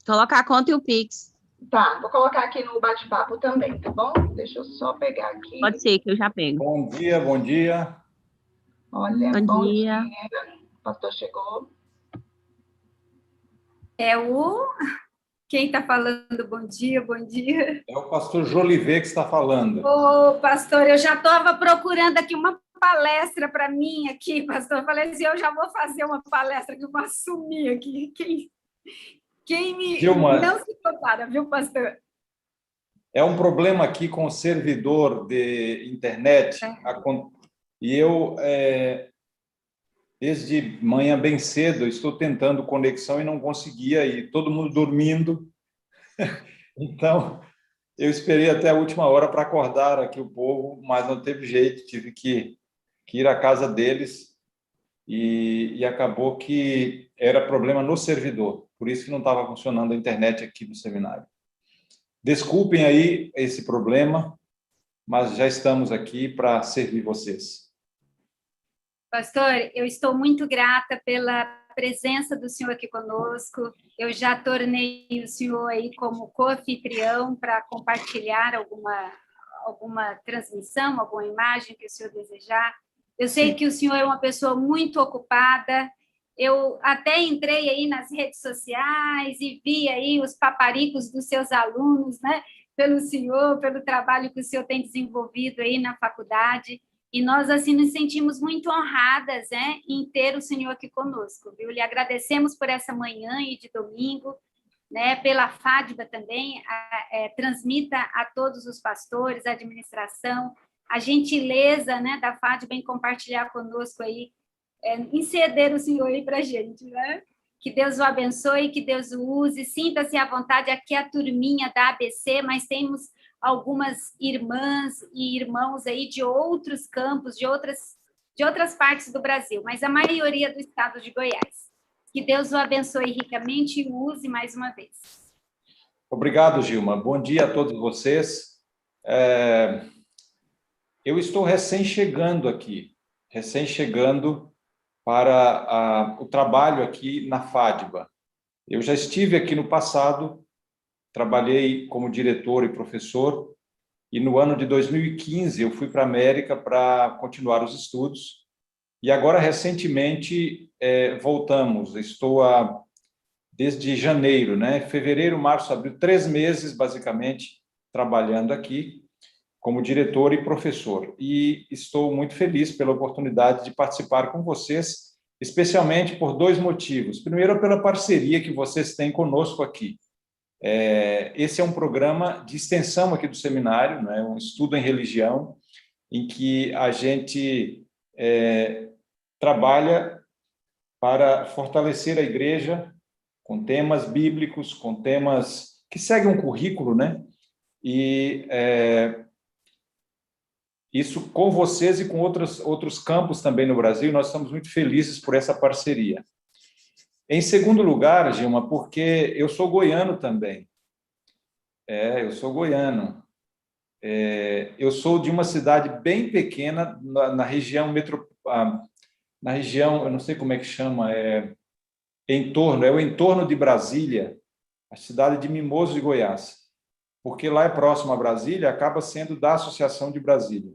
Colocar a conta e o Pix. Tá, vou colocar aqui no bate-papo também, tá bom? Deixa eu só pegar aqui. Pode ser, que eu já pego. Bom dia, bom dia. Olha, Bom dia. O pastor chegou. Quem está falando? Bom dia, bom dia. É o pastor Jolivet que está falando. Ô, pastor, eu já estava procurando aqui uma palestra para mim aqui, pastor. Eu falei assim, eu já vou fazer uma palestra que eu vou assumir aqui. Quem me... Dilma, não se prepara, viu, pastor? É um problema aqui com o servidor de internet. E eu, desde manhã bem cedo, estou tentando conexão e não conseguia, e todo mundo dormindo. Então, eu esperei até a última hora para acordar aqui o povo, mas não teve jeito, tive que ir à casa deles e acabou que era problema no servidor, por isso que não estava funcionando a internet aqui no seminário. Desculpem aí esse problema, mas já estamos aqui para servir vocês. Pastor, eu estou muito grata pela presença do senhor aqui conosco. Eu já tornei o senhor aí como co-anfitrião para compartilhar alguma transmissão, alguma imagem que o senhor desejar. Eu sei que o senhor é uma pessoa muito ocupada. Eu até entrei aí nas redes sociais e vi aí os paparicos dos seus alunos, né? Pelo senhor, pelo trabalho que o senhor tem desenvolvido aí na faculdade. E nós, assim, nos sentimos muito honradas, né, em ter o senhor aqui conosco, viu? Lhe agradecemos por essa manhã e de domingo, né, pela FADBA também, transmita a todos os pastores, a administração, a gentileza, né, da FADBA em compartilhar conosco aí, em ceder o senhor aí para a gente, né? Que Deus o abençoe, que Deus o use, sinta-se à vontade, aqui é a turminha da ABC, mas temos algumas irmãs e irmãos aí de outros campos, de outras partes do Brasil, mas a maioria do estado de Goiás. Que Deus o abençoe ricamente e o use mais uma vez. Obrigado, Gilma. Bom dia a todos vocês. Eu estou recém-chegando aqui, para o trabalho aqui na FADBA. Eu já estive aqui no passado, trabalhei como diretor e professor, e no ano de 2015 eu fui para a América para continuar os estudos, e agora, recentemente, voltamos. Estou desde janeiro, né? Fevereiro, março, abril, 3 meses, basicamente, trabalhando aqui como diretor e professor. E estou muito feliz pela oportunidade de participar com vocês, especialmente por 2 motivos. Primeiro, pela parceria que vocês têm conosco aqui. Esse é um programa de extensão aqui do seminário, né? Um estudo em religião, em que a gente trabalha para fortalecer a igreja com temas bíblicos, com temas que seguem um currículo, né? E isso com vocês e com outros campos também no Brasil, nós estamos muito felizes por essa parceria. Em segundo lugar, Gilma, porque eu sou goiano também. Eu sou goiano. Eu sou de uma cidade bem pequena na região na região, eu não sei como é que chama, é o entorno de Brasília, a cidade de Mimoso de Goiás, porque lá é próximo a Brasília, acaba sendo da Associação de Brasília.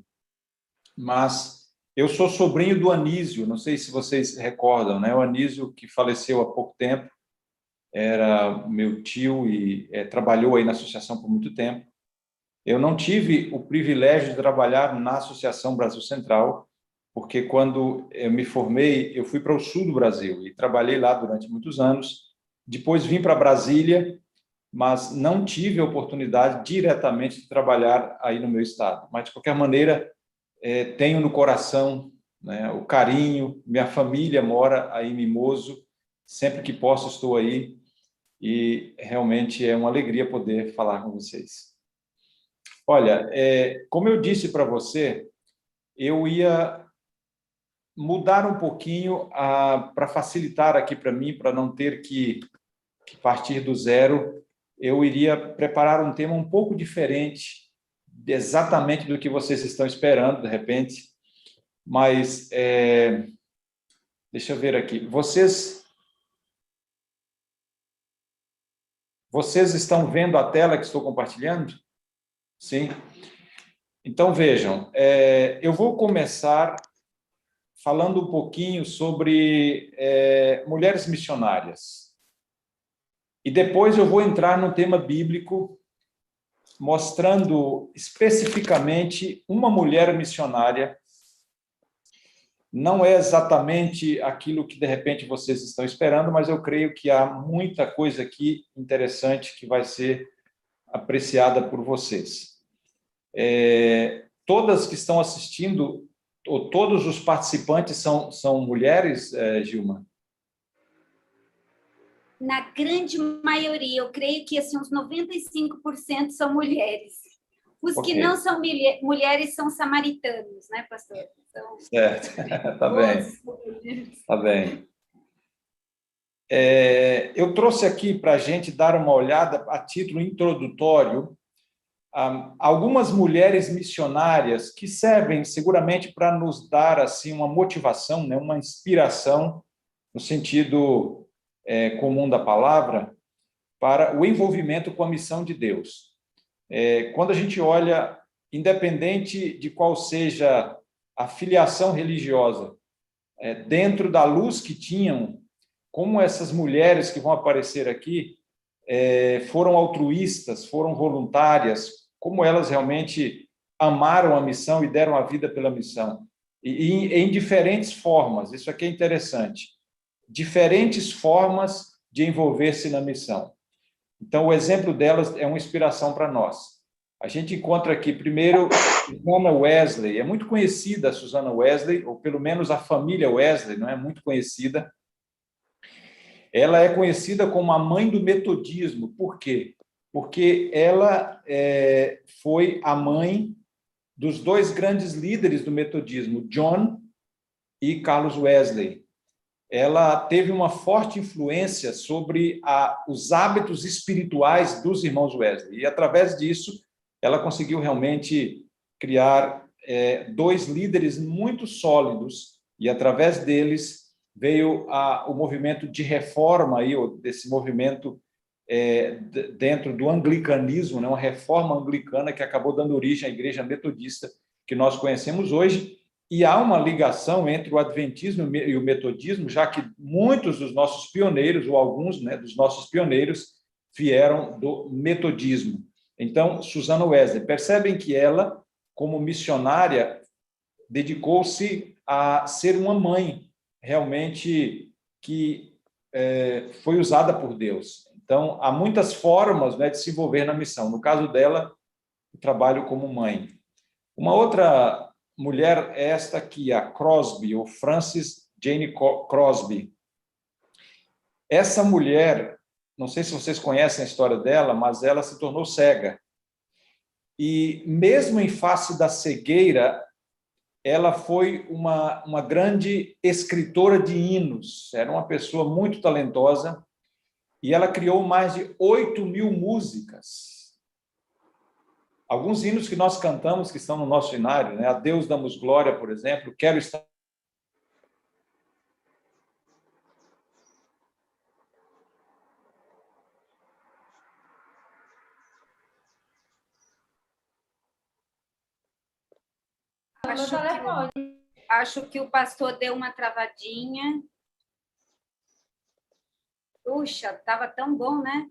Mas eu sou sobrinho do Anísio, não sei se vocês recordam, né? O Anísio, que faleceu há pouco tempo, era meu tio e trabalhou aí na associação por muito tempo. Eu não tive o privilégio de trabalhar na Associação Brasil Central, porque quando eu me formei, eu fui para o sul do Brasil e trabalhei lá durante muitos anos. Depois vim para Brasília, mas não tive a oportunidade diretamente de trabalhar aí no meu estado. Mas, de qualquer maneira, tenho no coração, né, o carinho. Minha família mora aí em Mimoso, sempre que posso estou aí, e realmente é uma alegria poder falar com vocês. Olha, como eu disse para você, eu ia mudar um pouquinho para facilitar aqui para mim, para não ter que partir do zero. Eu iria preparar um tema um pouco diferente, exatamente do que vocês estão esperando, de repente. Mas, deixa eu ver aqui. Vocês Vocês estão vendo a tela que estou compartilhando? Sim? Então, vejam, eu vou começar falando um pouquinho sobre mulheres missionárias. E depois eu vou entrar no tema bíblico, mostrando especificamente uma mulher missionária. Não é exatamente aquilo que, de repente, vocês estão esperando, mas eu creio que há muita coisa aqui interessante que vai ser apreciada por vocês. Todas que estão assistindo, ou todos os participantes são mulheres, Gilma? Na grande maioria, eu creio que assim, uns 95% são mulheres. Os que não são mulheres são samaritanos, né, pastor? Então, certo, tá bem. Tá bem. Eu trouxe aqui para a gente dar uma olhada a título introdutório algumas mulheres missionárias que servem seguramente para nos dar assim uma motivação, né, uma inspiração no sentido comum da palavra para o envolvimento com a missão de Deus. Quando a gente olha, independente de qual seja a filiação religiosa, dentro da luz que tinham, como essas mulheres que vão aparecer aqui foram altruístas, foram voluntárias, como elas realmente amaram a missão e deram a vida pela missão. E em diferentes formas, isso aqui é interessante, diferentes formas de envolver-se na missão. Então, o exemplo delas é uma inspiração para nós. A gente encontra aqui, primeiro, Susana Wesley. É muito conhecida a Susana Wesley, ou pelo menos a família Wesley, não é muito conhecida. Ela é conhecida como a mãe do metodismo. Por quê? Porque ela foi a mãe dos dois grandes líderes do metodismo, John e Carlos Wesley. Ela teve uma forte influência sobre os hábitos espirituais dos irmãos Wesley. E, através disso, ela conseguiu realmente criar dois líderes muito sólidos, e, através deles, veio o movimento de reforma, aí, desse movimento dentro do anglicanismo, né, uma reforma anglicana que acabou dando origem à igreja metodista que nós conhecemos hoje. E há uma ligação entre o adventismo e o metodismo, já que muitos dos nossos pioneiros, ou alguns, né, dos nossos pioneiros, vieram do metodismo. Então, Susana Wesley, percebem que ela, como missionária, dedicou-se a ser uma mãe, realmente, que foi usada por Deus. Então, há muitas formas, né, de se envolver na missão. No caso dela, o trabalho como mãe. Uma outra mulher é esta aqui, a Crosby, ou Frances Jane Crosby. Essa mulher, não sei se vocês conhecem a história dela, mas ela se tornou cega. E, mesmo em face da cegueira, ela foi uma grande escritora de hinos. Era uma pessoa muito talentosa, e ela criou mais de 8.000 músicas. Alguns hinos que nós cantamos, que estão no nosso hinário, né? A Deus damos glória, por exemplo, Quero estar... Acho que o pastor deu uma travadinha. Puxa, estava tão bom, né?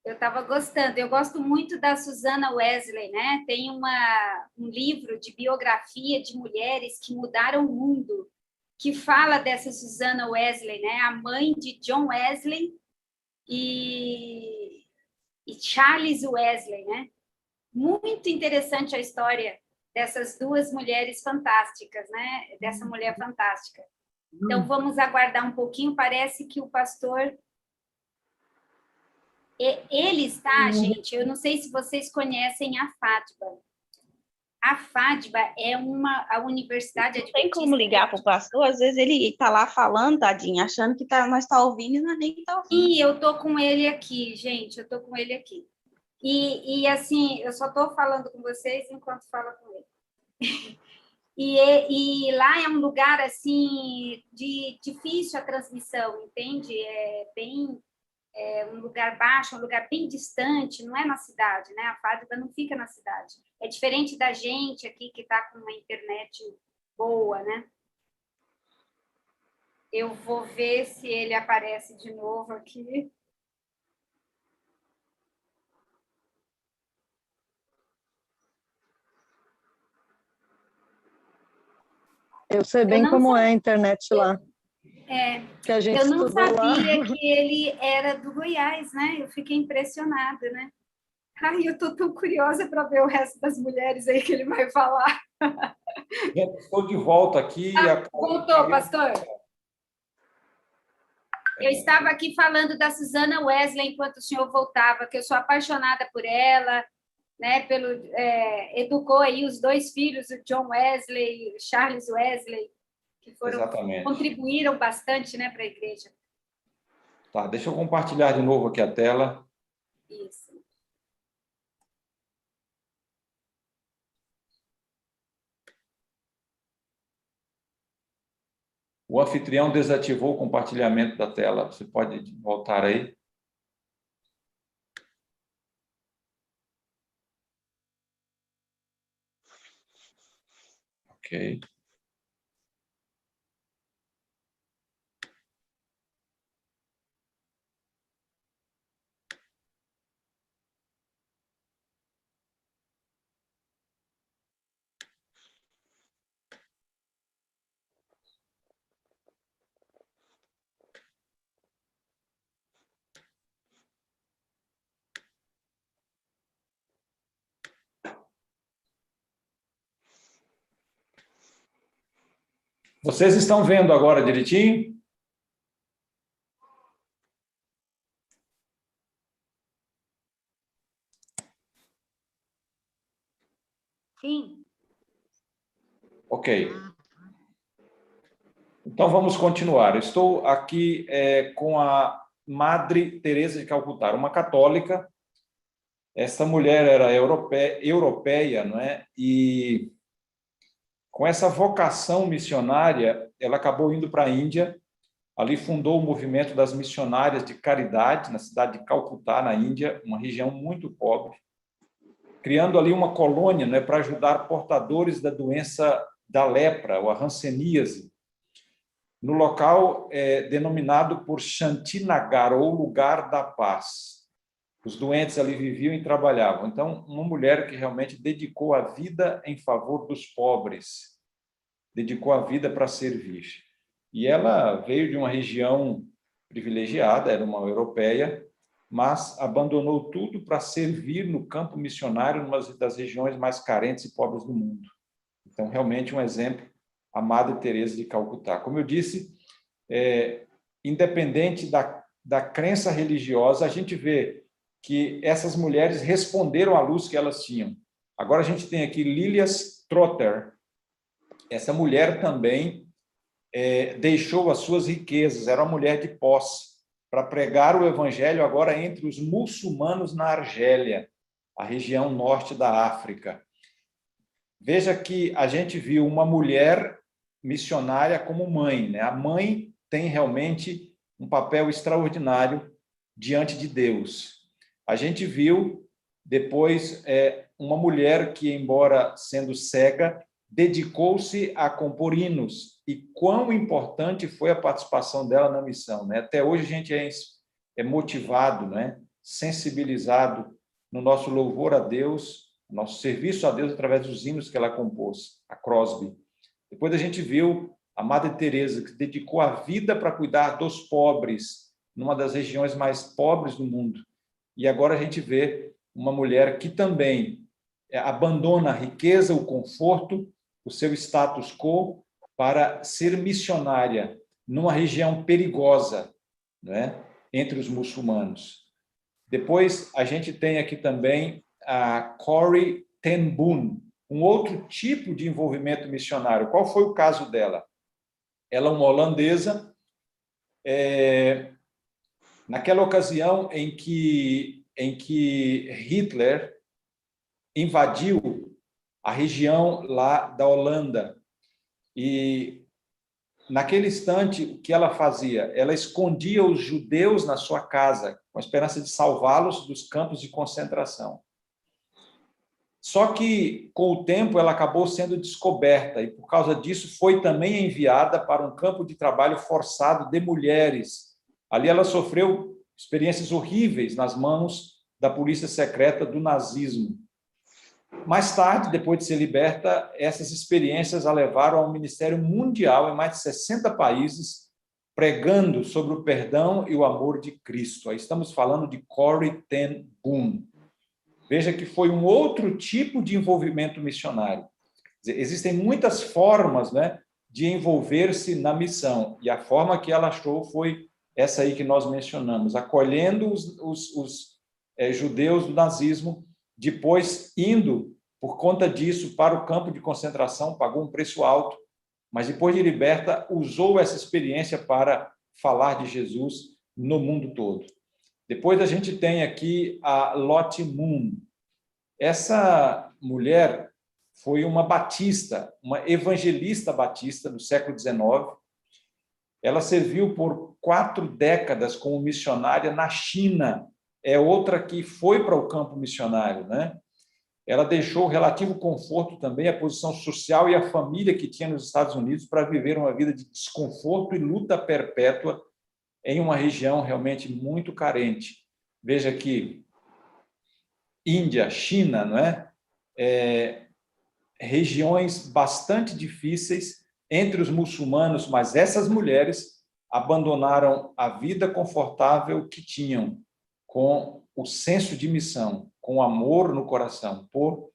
Eu estava gostando. Eu gosto muito da Susana Wesley, né? Tem um livro de biografia de mulheres que mudaram o mundo, que fala dessa Susana Wesley, né? A mãe de John Wesley e Charles Wesley, né? Muito interessante a história dessas duas mulheres fantásticas, né? Dessa mulher fantástica. Então, vamos aguardar um pouquinho. Parece que o pastor... Ele está, gente, eu não sei se vocês conhecem a FADBA. A FADBA é a universidade adventista. Tem como ligar para o pastor? Às vezes ele está lá falando, tadinho, achando que nós está ouvindo e não é nem que está ouvindo. E eu estou com ele aqui, gente, eu estou com ele aqui. E assim, eu só estou falando com vocês enquanto falo com ele. E lá é um lugar, assim, difícil a transmissão, entende? É bem... um lugar baixo, um lugar bem distante, não é na cidade, né? A fábrica não fica na cidade. É diferente da gente aqui que está com uma internet boa, né? Eu vou ver se ele aparece de novo aqui. Eu sei bem como é a internet lá. Que a gente Eu não estudou sabia lá. que ele era do Goiás, né? Eu fiquei impressionada, né? Ai, eu estou tão curiosa para ver o resto das mulheres aí que ele vai falar. Gente, estou de volta aqui. Voltou, pastor. Eu estava aqui falando da Susana Wesley enquanto o senhor voltava, que eu sou apaixonada por ela, né? Educou aí os 2 filhos, o John Wesley e o Charles Wesley, que contribuíram bastante, né, para a igreja. Tá, deixa eu compartilhar de novo aqui a tela. Isso. O anfitrião desativou o compartilhamento da tela. Você pode voltar aí? Ok. Vocês estão vendo agora direitinho? Sim. Ok. Então, vamos continuar. Estou aqui com a Madre Teresa de Calcutá, uma católica. Essa mulher era europeia, não é? E com essa vocação missionária, ela acabou indo para a Índia. Ali fundou o movimento das missionárias de caridade, na cidade de Calcutá, na Índia, uma região muito pobre, criando ali uma colônia, né, para ajudar portadores da doença da lepra, ou a hanseníase, no local denominado por Shantinagar, ou Lugar da Paz. Os doentes ali viviam e trabalhavam. Então, uma mulher que realmente dedicou a vida em favor dos pobres, dedicou a vida para servir. E ela veio de uma região privilegiada, era uma europeia, mas abandonou tudo para servir no campo missionário, numa das regiões mais carentes e pobres do mundo. Então, realmente um exemplo, a Madre Teresa de Calcutá. Como eu disse, independente da crença religiosa, a gente vê que essas mulheres responderam à luz que elas tinham. Agora a gente tem aqui Lilias Trotter. Essa mulher também deixou as suas riquezas, era uma mulher de posse, para pregar o evangelho agora entre os muçulmanos na Argélia, a região norte da África. Veja que a gente viu uma mulher missionária como mãe, né? A mãe tem realmente um papel extraordinário diante de Deus. A gente viu depois uma mulher que, embora sendo cega, dedicou-se a compor hinos, e quão importante foi a participação dela na missão, né? Até hoje a gente é motivado, né? Sensibilizado no nosso louvor a Deus, nosso serviço a Deus através dos hinos que ela compôs, a Crosby. Depois a gente viu a Madre Teresa, que dedicou a vida para cuidar dos pobres, numa das regiões mais pobres do mundo. E agora a gente vê uma mulher que também abandona a riqueza, o conforto, o seu status quo, para ser missionária numa região perigosa, né, entre os muçulmanos. Depois, a gente tem aqui também a Corrie ten Boom, um outro tipo de envolvimento missionário. Qual foi o caso dela? Ela é uma holandesa. Naquela ocasião em que Hitler invadiu a região lá da Holanda, e naquele instante, o que ela fazia? Ela escondia os judeus na sua casa, com a esperança de salvá-los dos campos de concentração. Só que, com o tempo, ela acabou sendo descoberta e, por causa disso, foi também enviada para um campo de trabalho forçado de mulheres. Ali ela sofreu experiências horríveis nas mãos da polícia secreta do nazismo. Mais tarde, depois de ser liberta, essas experiências a levaram a um ministério mundial em mais de 60 países, pregando sobre o perdão e o amor de Cristo. Aí estamos falando de Corrie ten Boom. Veja que foi um outro tipo de envolvimento missionário. Existem muitas formas, né, de envolver-se na missão, e a forma que ela achou foi essa aí que nós mencionamos, acolhendo os judeus do nazismo, depois indo, por conta disso, para o campo de concentração, pagou um preço alto, mas depois de liberta, usou essa experiência para falar de Jesus no mundo todo. Depois a gente tem aqui a Lottie Moon. Essa mulher foi uma batista, uma evangelista batista do século XIX. Ela serviu por 4 décadas como missionária na China. É outra que foi para o campo missionário, né? Ela deixou o relativo conforto também, a posição social e a família que tinha nos Estados Unidos para viver uma vida de desconforto e luta perpétua em uma região realmente muito carente. Veja que Índia, China, não é? Regiões bastante difíceis entre os muçulmanos, mas essas mulheres abandonaram a vida confortável que tinham com o senso de missão, com amor no coração, por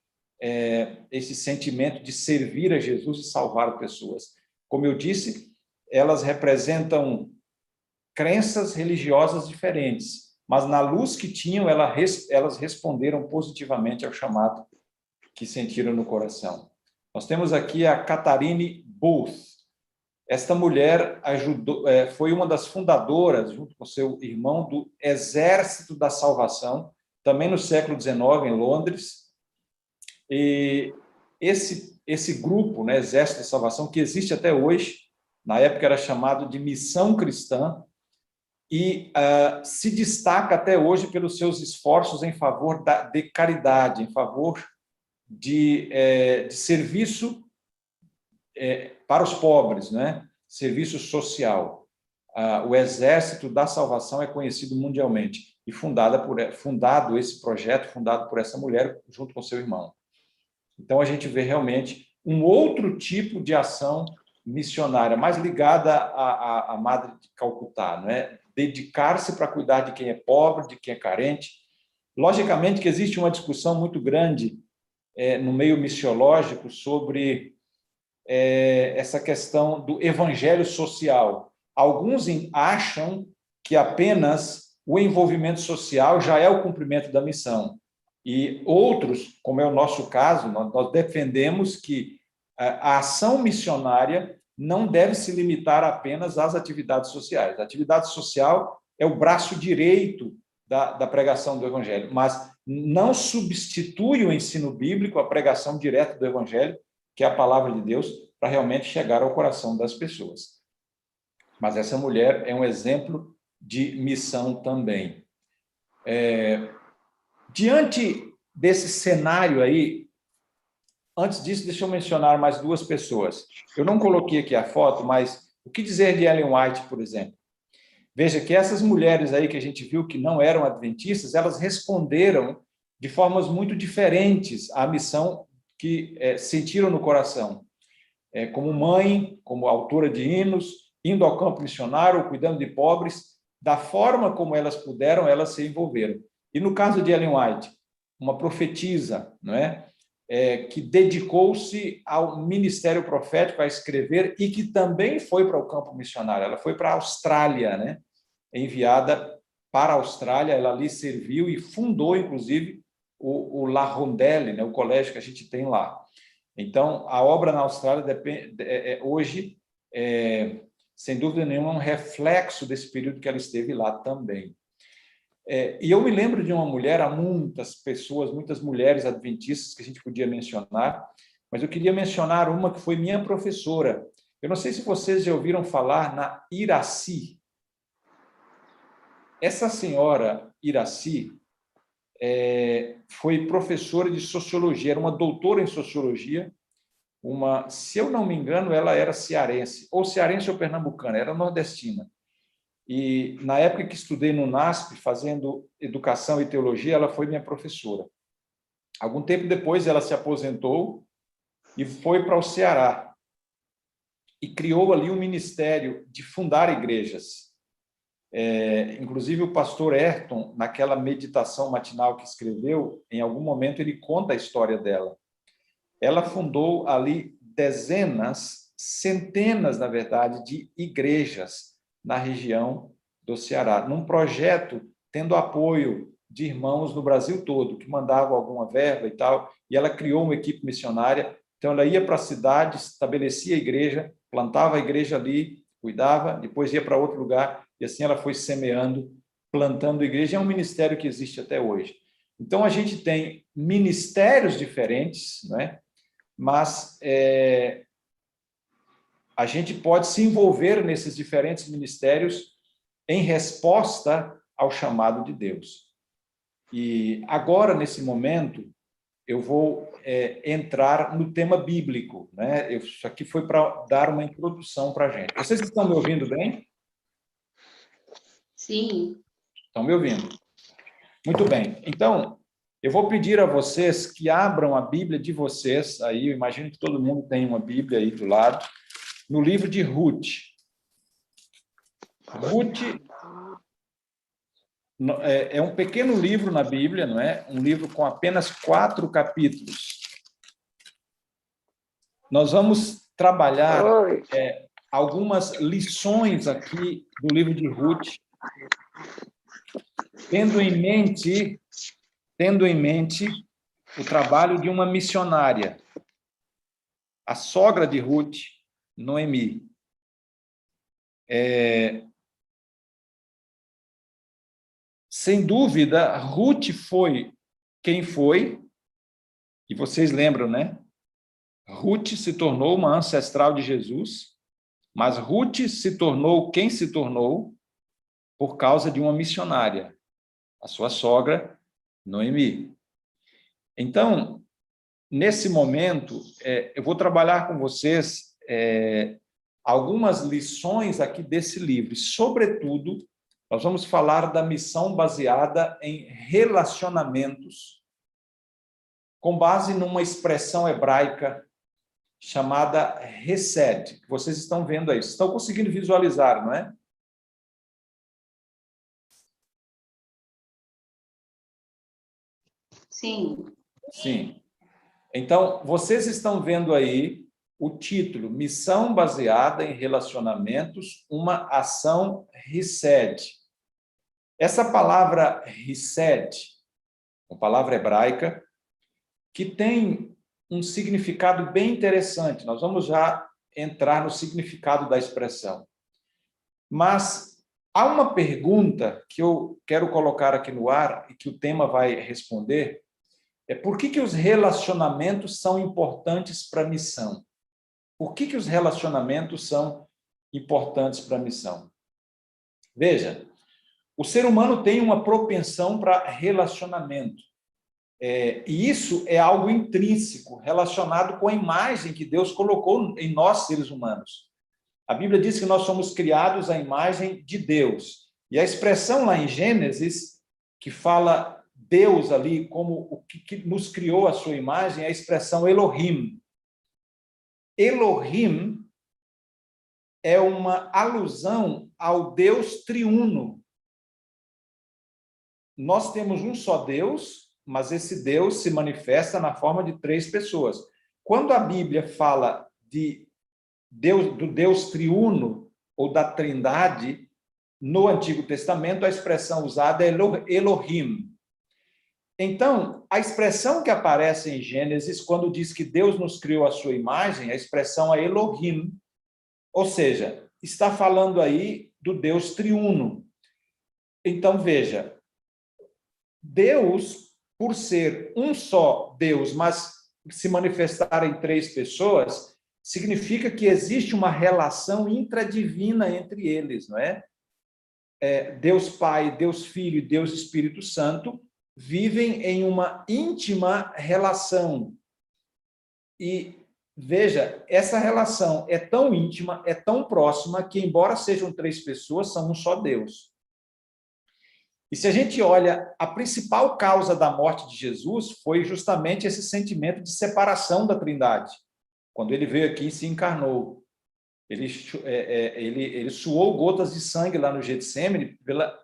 esse sentimento de servir a Jesus e salvar pessoas. Como eu disse, elas representam crenças religiosas diferentes, mas na luz que tinham, elas responderam positivamente ao chamado que sentiram no coração. Nós temos aqui a Catharine Booth. Esta mulher foi uma das fundadoras, junto com seu irmão, do Exército da Salvação, também no século XIX, em Londres. E esse grupo, né, Exército da Salvação, que existe até hoje, na época era chamado de Missão Cristã, e se destaca até hoje pelos seus esforços em favor de caridade, em favor de serviço para os pobres, né? Serviço social. O Exército da Salvação é conhecido mundialmente e fundado esse projeto, fundado por essa mulher junto com seu irmão. Então a gente vê realmente um outro tipo de ação missionária, mais ligada à Madre de Calcutá, não é? Dedicar-se para cuidar de quem é pobre, de quem é carente. Logicamente que existe uma discussão muito grande no meio missiológico sobre essa questão do evangelho social. Alguns acham que apenas o envolvimento social já é o cumprimento da missão. E outros, como é o nosso caso, nós defendemos que a ação missionária não deve se limitar apenas às atividades sociais. A atividade social é o braço direito da pregação do evangelho, mas não substitui o ensino bíblico, a pregação direta do evangelho, que é a palavra de Deus, para realmente chegar ao coração das pessoas. Mas essa mulher é um exemplo de missão também. Diante desse cenário aí, antes disso, deixa eu mencionar mais 2 pessoas. Eu não coloquei aqui a foto, mas o que dizer de Ellen White, por exemplo? Veja que essas mulheres aí que a gente viu que não eram adventistas, elas responderam de formas muito diferentes à missão que sentiram no coração. Como mãe, como autora de hinos, indo ao campo missionário, cuidando de pobres, da forma como elas puderam, elas se envolveram. E no caso de Ellen White, uma profetisa, não é? Que dedicou-se ao ministério profético, a escrever, e que também foi para o campo missionário. Ela foi para a Austrália, né? Enviada para a Austrália, ela ali serviu e fundou, inclusive, o La Rondelle, né? O colégio que a gente tem lá. Então, a obra na Austrália hoje, sem dúvida nenhuma, é um reflexo desse período que ela esteve lá também. E eu me lembro de uma mulher, há muitas pessoas, muitas mulheres adventistas que a gente podia mencionar, mas eu queria mencionar uma que foi minha professora. Eu não sei se vocês já ouviram falar na Iraci. Essa senhora Iraci foi professora de sociologia, era uma doutora em sociologia, se eu não me engano, ela era cearense ou pernambucana, era nordestina. E na época que estudei no NASP, fazendo educação e teologia, ela foi minha professora. Algum tempo depois, ela se aposentou e foi para o Ceará. E criou ali um ministério de fundar igrejas. Inclusive, o pastor Ayrton, naquela meditação matinal que escreveu, em algum momento ele conta a história dela. Ela fundou ali dezenas, centenas, na verdade, de igrejas na região do Ceará, num projeto tendo apoio de irmãos no Brasil todo, que mandavam alguma verba e tal, e ela criou uma equipe missionária. Então, ela ia para a cidade, estabelecia a igreja, plantava a igreja ali, cuidava, depois ia para outro lugar, e assim ela foi semeando, plantando a igreja. É um ministério que existe até hoje. Então, a gente tem ministérios diferentes, né? Mas a gente pode se envolver nesses diferentes ministérios em resposta ao chamado de Deus. E agora, nesse momento, eu vou entrar no tema bíblico, né? Isso aqui foi para dar uma introdução para a gente. Vocês estão me ouvindo bem? Sim. Estão me ouvindo? Muito bem. Então, eu vou pedir a vocês que abram a Bíblia de vocês, aí eu imagino que todo mundo tem uma Bíblia aí do lado, no livro de Ruth. Ruth é um pequeno livro na Bíblia, não é? Um livro com apenas 4 capítulos. Nós vamos trabalhar algumas lições aqui do livro de Ruth, tendo em mente o trabalho de uma missionária, a sogra de Ruth, Noemi. Sem dúvida, Ruth foi quem foi, e vocês lembram, né? Ruth se tornou uma ancestral de Jesus, mas Ruth se tornou quem se tornou por causa de uma missionária, a sua sogra, Noemi. Então, nesse momento, eu vou trabalhar com vocês algumas lições aqui desse livro. Sobretudo, nós vamos falar da missão baseada em relacionamentos, com base numa expressão hebraica chamada Hesed, que vocês estão vendo aí. Vocês estão conseguindo visualizar, não é? Sim. Sim. Então, vocês estão vendo aí o título, Missão Baseada em Relacionamentos, uma ação Hesed. Essa palavra Hesed, uma palavra hebraica, que tem um significado bem interessante. Nós vamos já entrar no significado da expressão. Mas há uma pergunta que eu quero colocar aqui no ar e que o tema vai responder, por que os relacionamentos são importantes para a missão? Por que os relacionamentos são importantes para a missão? Veja, o ser humano tem uma propensão para relacionamento. E isso é algo intrínseco, relacionado com a imagem que Deus colocou em nós, seres humanos. A Bíblia diz que nós somos criados à imagem de Deus. E a expressão lá em Gênesis, que fala Deus ali como o que nos criou a sua imagem, é a expressão Elohim. Elohim é uma alusão ao Deus triuno. Nós temos um só Deus, mas esse Deus se manifesta na forma de 3 pessoas. Quando a Bíblia fala do Deus triuno ou da Trindade, no Antigo Testamento, a expressão usada é Elohim. Então, a expressão que aparece em Gênesis, quando diz que Deus nos criou à sua imagem, a expressão é Elohim, ou seja, está falando aí do Deus triuno. Então, veja, Deus, por ser um só Deus, mas se manifestar em 3 pessoas, significa que existe uma relação intradivina entre eles, não é? Deus Pai, Deus Filho e Deus Espírito Santo vivem em uma íntima relação. E veja, essa relação é tão íntima, é tão próxima, que embora sejam 3 pessoas, são um só Deus. E se a gente olha, a principal causa da morte de Jesus foi justamente esse sentimento de separação da Trindade. Quando ele veio aqui e se encarnou, ele suou gotas de sangue lá no Getsêmani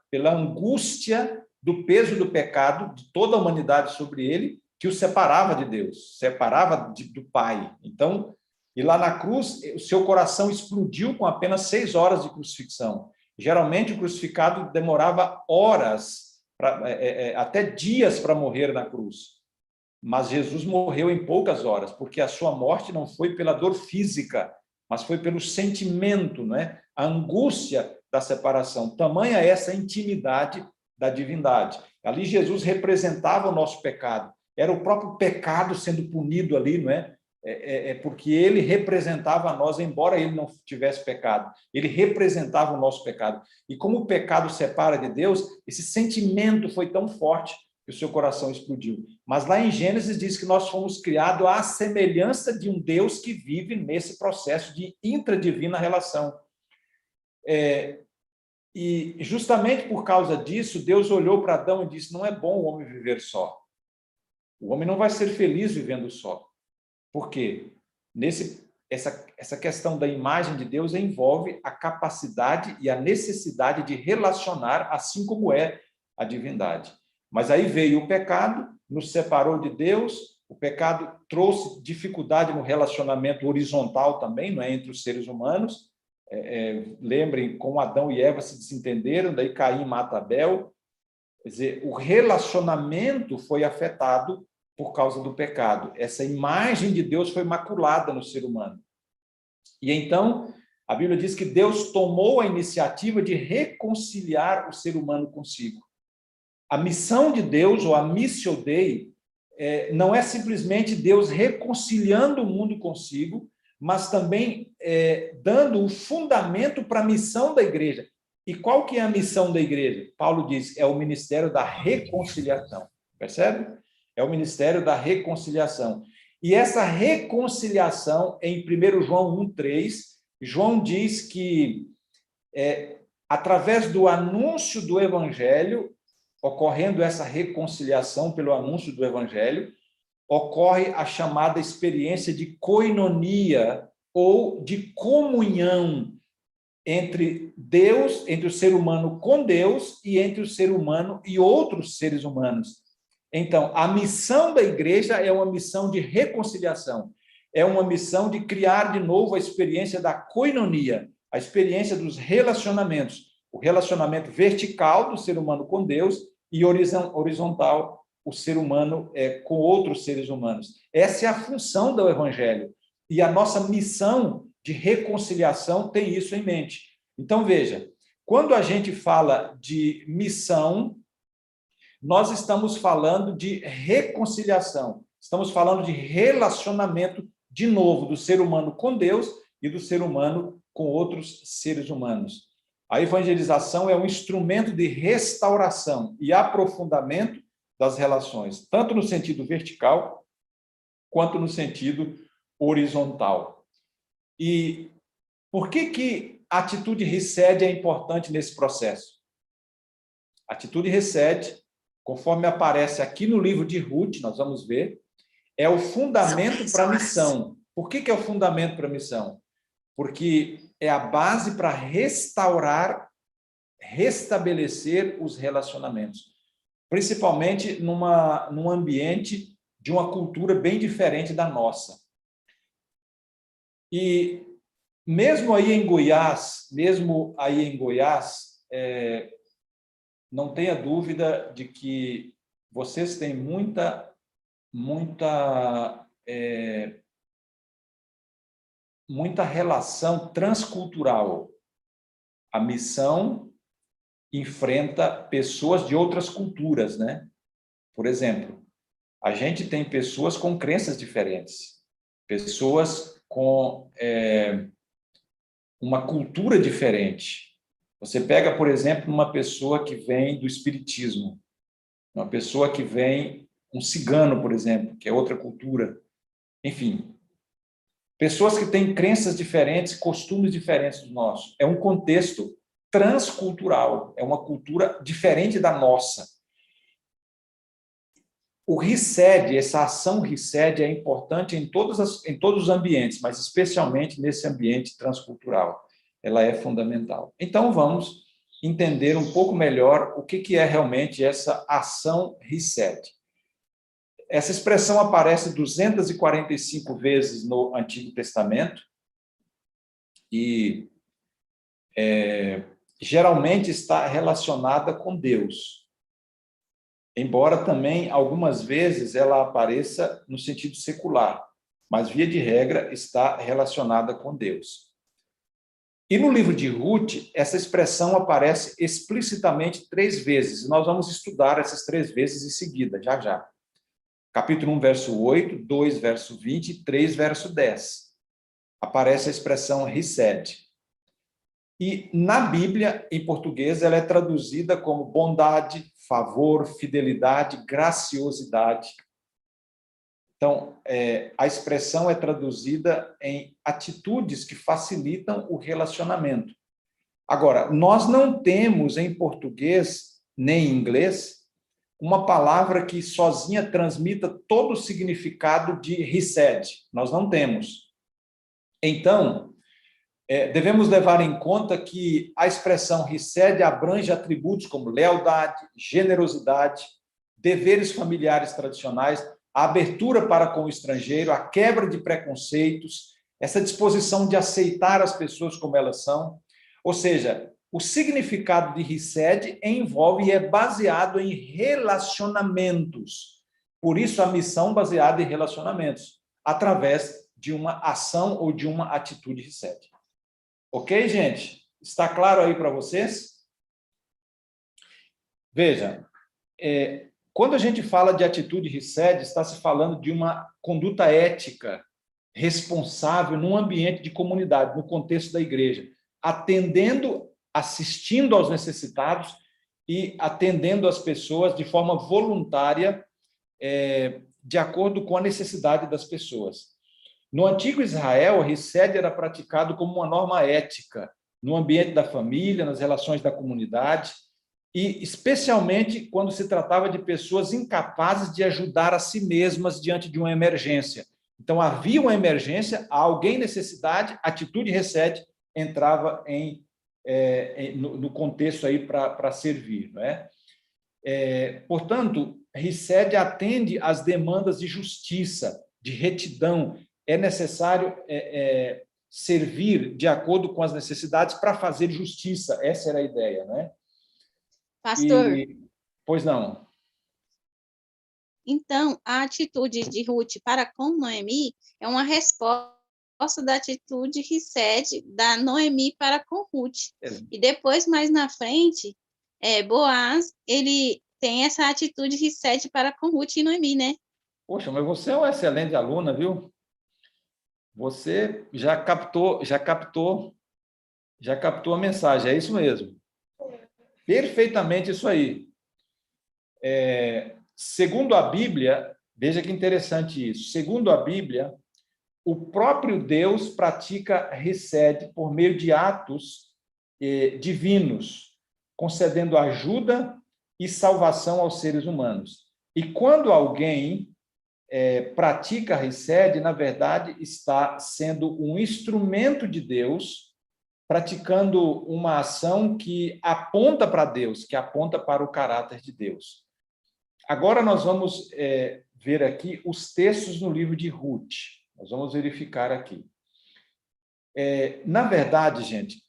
pela angústia do peso do pecado de toda a humanidade sobre ele, que o separava de Deus, separava do Pai. Então, e lá na cruz, o seu coração explodiu com apenas 6 horas de crucifixão. Geralmente, o crucificado demorava horas, até dias para morrer na cruz. Mas Jesus morreu em poucas horas, porque a sua morte não foi pela dor física, mas foi pelo sentimento, né? A angústia da separação. Tamanha essa intimidade da divindade. Ali Jesus representava o nosso pecado. Era o próprio pecado sendo punido ali, não é? Porque ele representava a nós, embora ele não tivesse pecado. Ele representava o nosso pecado. E como o pecado separa de Deus, esse sentimento foi tão forte que o seu coração explodiu. Mas lá em Gênesis diz que nós fomos criados à semelhança de um Deus que vive nesse processo de intradivina relação. E justamente por causa disso, Deus olhou para Adão e disse: não é bom o homem viver só. O homem não vai ser feliz vivendo só. Por quê? Essa questão da imagem de Deus envolve a capacidade e a necessidade de relacionar, assim como é a divindade. Mas aí veio o pecado, nos separou de Deus, o pecado trouxe dificuldade no relacionamento horizontal também, não é, entre os seres humanos. Lembrem como Adão e Eva se desentenderam, daí Caim mata Abel. Quer dizer, o relacionamento foi afetado por causa do pecado. Essa imagem de Deus foi maculada no ser humano. E então, a Bíblia diz que Deus tomou a iniciativa de reconciliar o ser humano consigo. A missão de Deus, ou a missio Dei, não é simplesmente Deus reconciliando o mundo consigo, mas também dando o fundamento para a missão da igreja. E qual que é a missão da igreja? Paulo diz, é o ministério da reconciliação. Percebe? É o ministério da reconciliação. E essa reconciliação, em 1 João 1,3, João diz que, através do anúncio do evangelho, ocorrendo essa reconciliação pelo anúncio do evangelho, ocorre a chamada experiência de koinonia, ou de comunhão entre Deus, entre o ser humano com Deus e entre o ser humano e outros seres humanos. Então, a missão da igreja é uma missão de reconciliação, é uma missão de criar de novo a experiência da koinonia, a experiência dos relacionamentos, o relacionamento vertical do ser humano com Deus e horizontal, o ser humano com outros seres humanos. Essa é a função do evangelho. E a nossa missão de reconciliação tem isso em mente. Então, veja, quando a gente fala de missão, nós estamos falando de reconciliação, estamos falando de relacionamento, de novo, do ser humano com Deus e do ser humano com outros seres humanos. A evangelização é um instrumento de restauração e aprofundamento das relações, tanto no sentido vertical, quanto no sentido horizontal. E por que a atitude Resed é importante nesse processo? A atitude Resed, conforme aparece aqui no livro de Ruth, nós vamos ver, é o fundamento para a missão. Por que é o fundamento para a missão? Porque é a base para restaurar, restabelecer os relacionamentos, principalmente num ambiente de uma cultura bem diferente da nossa. E mesmo aí em Goiás, não tenha dúvida de que vocês têm muita relação transcultural. A missão enfrenta pessoas de outras culturas, né? Por exemplo, a gente tem pessoas com crenças diferentes, pessoas com uma cultura diferente. Você pega, por exemplo, uma pessoa que vem do espiritismo, uma pessoa que vem, um cigano, por exemplo, que é outra cultura. Enfim, pessoas que têm crenças diferentes, costumes diferentes do nosso. É um contexto transcultural, é uma cultura diferente da nossa. O RICED, essa ação RICED é importante em todos os ambientes, mas especialmente nesse ambiente transcultural. Ela é fundamental. Então, vamos entender um pouco melhor o que é realmente essa ação RICED. Essa expressão aparece 245 vezes no Antigo Testamento e geralmente está relacionada com Deus. Embora também, algumas vezes, ela apareça no sentido secular, mas, via de regra, está relacionada com Deus. E no livro de Ruth, essa expressão aparece explicitamente 3 vezes. Nós vamos estudar essas 3 vezes em seguida, já já. Capítulo 1, verso 8, 2, verso 20 e 3, verso 10. Aparece a expressão RICED. E na Bíblia, em português, ela é traduzida como bondade, favor, fidelidade, graciosidade. Então, a expressão é traduzida em atitudes que facilitam o relacionamento. Agora, nós não temos em português, nem em inglês, uma palavra que sozinha transmita todo o significado de RICED. Nós não temos. Então, devemos levar em conta que a expressão RICED abrange atributos como lealdade, generosidade, deveres familiares tradicionais, a abertura para com o estrangeiro, a quebra de preconceitos, essa disposição de aceitar as pessoas como elas são. Ou seja, o significado de RICED envolve e é baseado em relacionamentos. Por isso, a missão baseada em relacionamentos, através de uma ação ou de uma atitude RICED. Ok, gente? Está claro aí para vocês? Veja, quando a gente fala de atitude RICED, está se falando de uma conduta ética responsável num ambiente de comunidade, no contexto da igreja, atendendo, assistindo aos necessitados e atendendo as pessoas de forma voluntária, de acordo com a necessidade das pessoas. No antigo Israel, o RICED era praticado como uma norma ética, no ambiente da família, nas relações da comunidade, e especialmente quando se tratava de pessoas incapazes de ajudar a si mesmas diante de uma emergência. Então, havia uma emergência, alguém em necessidade, a atitude RICED entrava no contexto aí para servir, não é? Portanto, RICED atende às demandas de justiça, de retidão. É necessário servir de acordo com as necessidades para fazer justiça. Essa era a ideia, né? Pastor, pois não. Então, a atitude de Ruth para com Noemi é uma resposta da atitude RICED da Noemi para com Ruth. E depois, mais na frente, Boaz, ele tem essa atitude RICED para com Ruth e Noemi, né? Poxa, mas você é uma excelente aluna, viu? Você já captou a mensagem, é isso mesmo. Perfeitamente isso aí. Segundo a Bíblia, veja que interessante isso, segundo a Bíblia, o próprio Deus pratica RICED por meio de atos divinos, concedendo ajuda e salvação aos seres humanos. E quando alguém pratica RICED, na verdade, está sendo um instrumento de Deus, praticando uma ação que aponta para Deus, que aponta para o caráter de Deus. Agora nós vamos ver aqui os textos no livro de Ruth. Nós vamos verificar aqui. Na verdade, gente,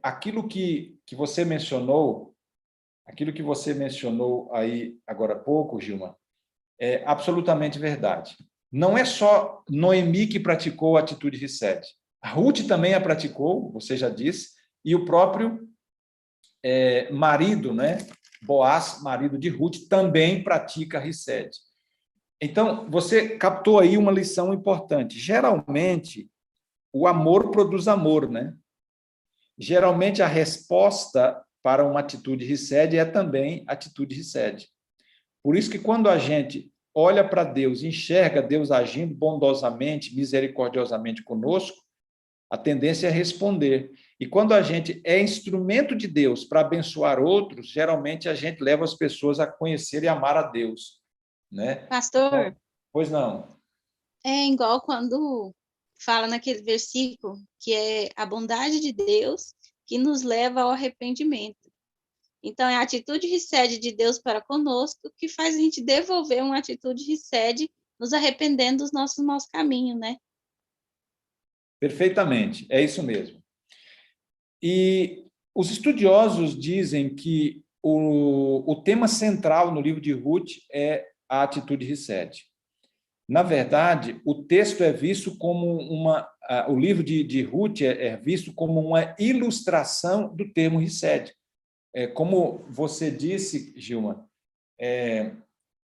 aquilo que você mencionou aí agora há pouco, Gilma, é absolutamente verdade. Não é só Noemi que praticou a atitude RICED. A Ruth também a praticou, você já disse, e o próprio marido, né? Boaz, marido de Ruth, também pratica RICED. Então, você captou aí uma lição importante. Geralmente, o amor produz amor, né? Geralmente, a resposta para uma atitude Rised é também atitude Rised. Por isso que quando a gente olha para Deus, enxerga Deus agindo bondosamente, misericordiosamente conosco, a tendência é responder. E quando a gente é instrumento de Deus para abençoar outros, geralmente a gente leva as pessoas a conhecer e amar a Deus, né? Pastor, Então, pois não. é igual quando fala naquele versículo que é a bondade de Deus que nos leva ao arrependimento. Então, é a atitude Rised de Deus para conosco que faz a gente devolver uma atitude Rised, nos arrependendo dos nossos maus caminhos, né? Perfeitamente, é isso mesmo. E os estudiosos dizem que o tema central no livro de Ruth é a atitude Rised. Na verdade, o texto é visto como o livro de Ruth é visto como uma ilustração do termo Rised. Como você disse, Gilma,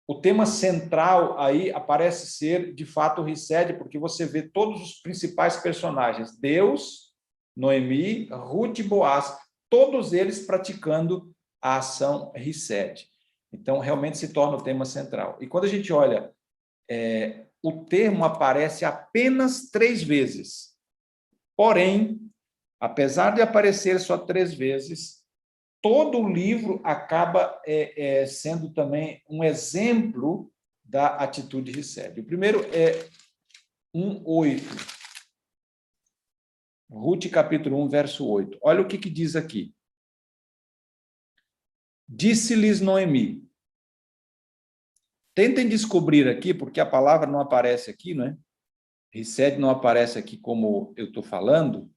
o tema central aí aparece ser, de fato, o Rised, porque você vê todos os principais personagens, Deus, Noemi, Ruth e Boaz, todos eles praticando a ação Rised. Então, realmente se torna o tema central. E quando a gente olha, o termo aparece apenas 3 vezes. Porém, apesar de aparecer só 3 vezes, todo o livro acaba sendo também um exemplo da atitude Rised. O primeiro é 1:8. Ruth, capítulo 1, verso 8. Olha o que diz aqui. Disse-lhes Noemi. Tentem descobrir aqui, porque a palavra não aparece aqui, não é? Rised não aparece aqui como eu estou falando,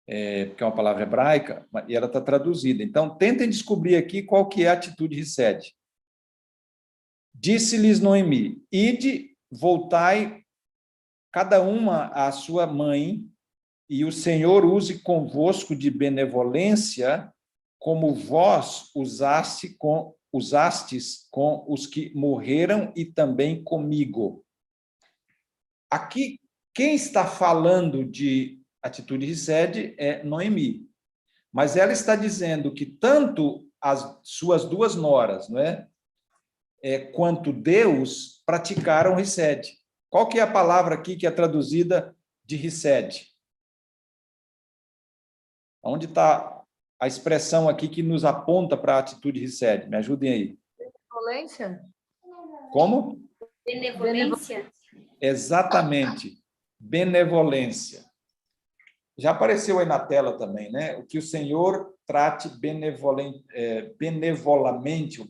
porque é uma palavra hebraica, e ela está traduzida. Então, tentem descobrir aqui qual que é a atitude Rised. Disse-lhes Noemi, ide, voltai, cada uma à sua mãe, e o Senhor use convosco de benevolência, como vós usastes com os que morreram e também comigo. Aqui, quem está falando de atitude Rised é Noemi. Mas ela está dizendo que tanto as suas 2 noras, não é? Quanto Deus praticaram Rised. Qual que é a palavra aqui que é traduzida de Rised? Onde está a expressão aqui que nos aponta para a atitude Rised? Me ajudem aí. Benevolência? Como? Benevolência? Exatamente. Benevolência. Já apareceu aí na tela também, né? O que o Senhor trate benevolamente,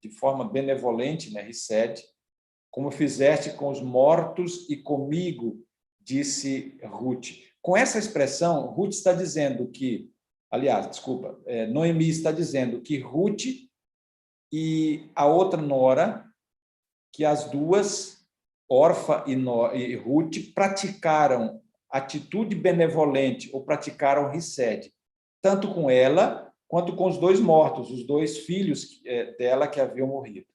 de forma benevolente, né? Rised, como fizeste com os mortos e comigo, disse Ruth. Com essa expressão, Ruth está dizendo que, aliás, desculpa, Noemi está dizendo que Ruth e a outra nora, que as duas, Orfa e Ruth, praticaram atitude benevolente ou praticaram Rised, tanto com ela quanto com os 2 mortos, os 2 filhos dela que haviam morrido.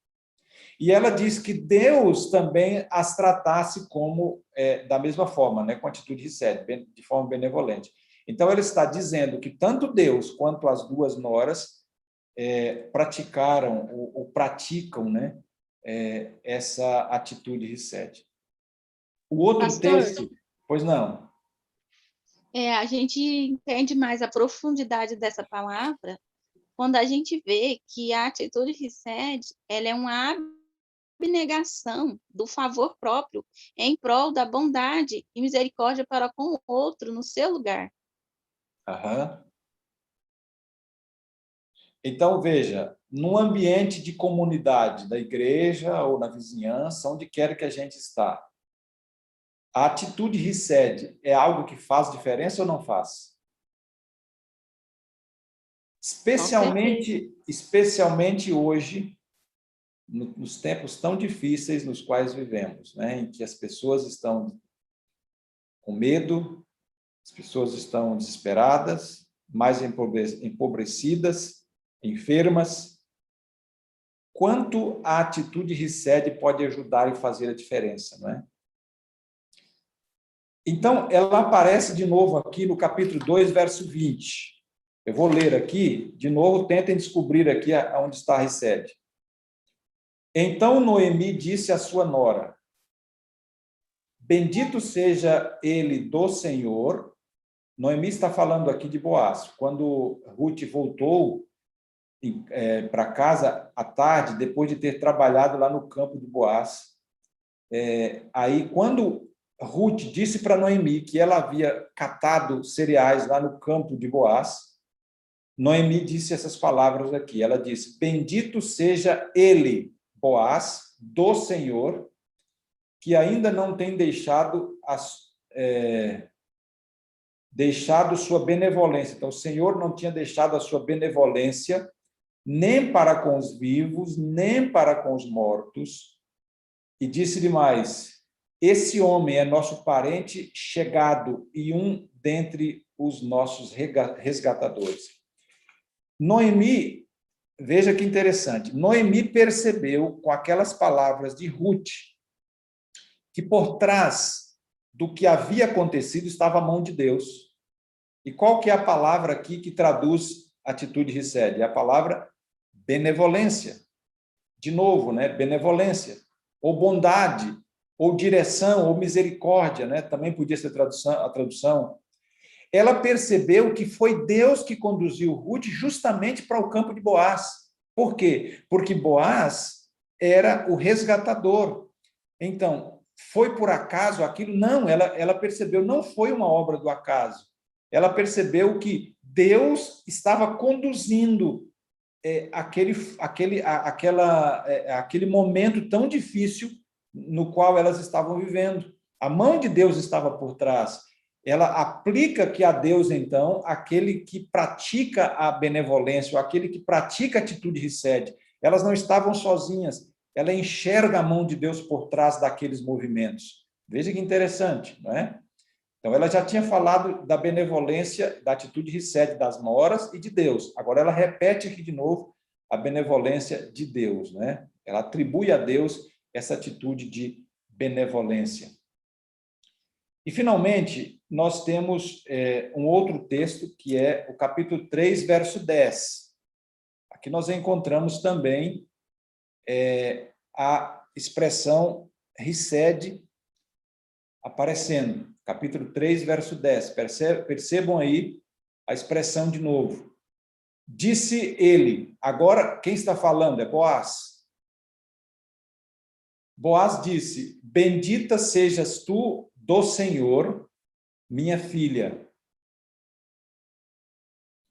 E ela diz que Deus também as tratasse como da mesma forma, né, com atitude Rised, de forma benevolente. Então, ela está dizendo que tanto Deus quanto as 2 noras praticaram ou praticam, né, essa atitude Rised. O outro Pastor, texto, pois não. A gente entende mais a profundidade dessa palavra quando a gente vê que a atitude Rised, ela é uma abnegação do favor próprio em prol da bondade e misericórdia para com o outro no seu lugar. Aham. Então, veja, num ambiente de comunidade, da igreja ou na vizinhança, onde quer que a gente está, a atitude Rised é algo que faz diferença ou não faz? Especialmente hoje, nos tempos tão difíceis nos quais vivemos, né? Em que as pessoas estão com medo, as pessoas estão desesperadas, mais empobrecidas, enfermas. quanto a atitude Rised pode ajudar e fazer a diferença, não é? Então, ela aparece de novo aqui no capítulo 2, verso 20. Eu vou ler aqui, de novo, tentem descobrir aqui onde está Rised. Então Noemi disse à sua nora: bendito seja ele do Senhor. Noemi está falando aqui de Boaz. Quando Ruth voltou para casa à tarde, depois de ter trabalhado lá no campo de Boaz, aí quando Ruth disse para Noemi que ela havia catado cereais lá no campo de Boaz, Noemi disse essas palavras aqui. Ela disse: bendito seja ele, Boaz, do Senhor, que ainda não tem deixado sua benevolência. Então, o Senhor não tinha deixado a sua benevolência nem para com os vivos, nem para com os mortos. E disse-lhe mais: esse homem é nosso parente chegado e um dentre os nossos resgatadores. Noemi, veja que interessante, Noemi percebeu com aquelas palavras de Ruth que por trás do que havia acontecido estava a mão de Deus. E qual que é a palavra aqui que traduz atitude Rised? É a palavra benevolência. De novo, né? Benevolência, ou bondade, ou direção, ou misericórdia, né? Também podia ser a tradução. Ela percebeu que foi Deus que conduziu Ruth justamente para o campo de Boaz. Por quê? Porque Boaz era o resgatador. Então, foi por acaso aquilo? Não, ela percebeu, não foi uma obra do acaso. Ela percebeu que Deus estava conduzindo aquele momento tão difícil no qual elas estavam vivendo. A mão de Deus estava por trás. Ela aplica que a Deus, então, aquele que pratica a benevolência, ou aquele que pratica a atitude Rised. Elas não estavam sozinhas. Ela enxerga a mão de Deus por trás daqueles movimentos. Veja que interessante, não é? Então, ela já tinha falado da benevolência, da atitude Rised das noras e de Deus. Agora, ela repete aqui de novo a benevolência de Deus, né? Ela atribui a Deus essa atitude de benevolência. E, finalmente, nós temos um outro texto, que é o capítulo 3, verso 10. Aqui nós encontramos também a expressão Rised aparecendo. Capítulo 3, verso 10. Percebam aí a expressão de novo. Disse ele. Agora, quem está falando? É Boaz. Boaz disse: bendita sejas tu do Senhor, minha filha.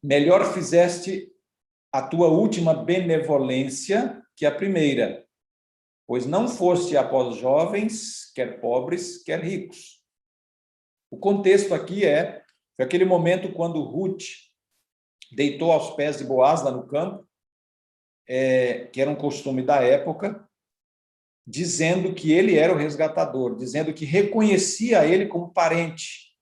Melhor fizeste a tua última benevolência que a primeira, pois não foste após jovens, quer pobres, quer ricos. O contexto aqui foi aquele momento quando Ruth deitou aos pés de Boaz lá no campo, que era um costume da época, dizendo que ele era o resgatador, dizendo que reconhecia ele como parente,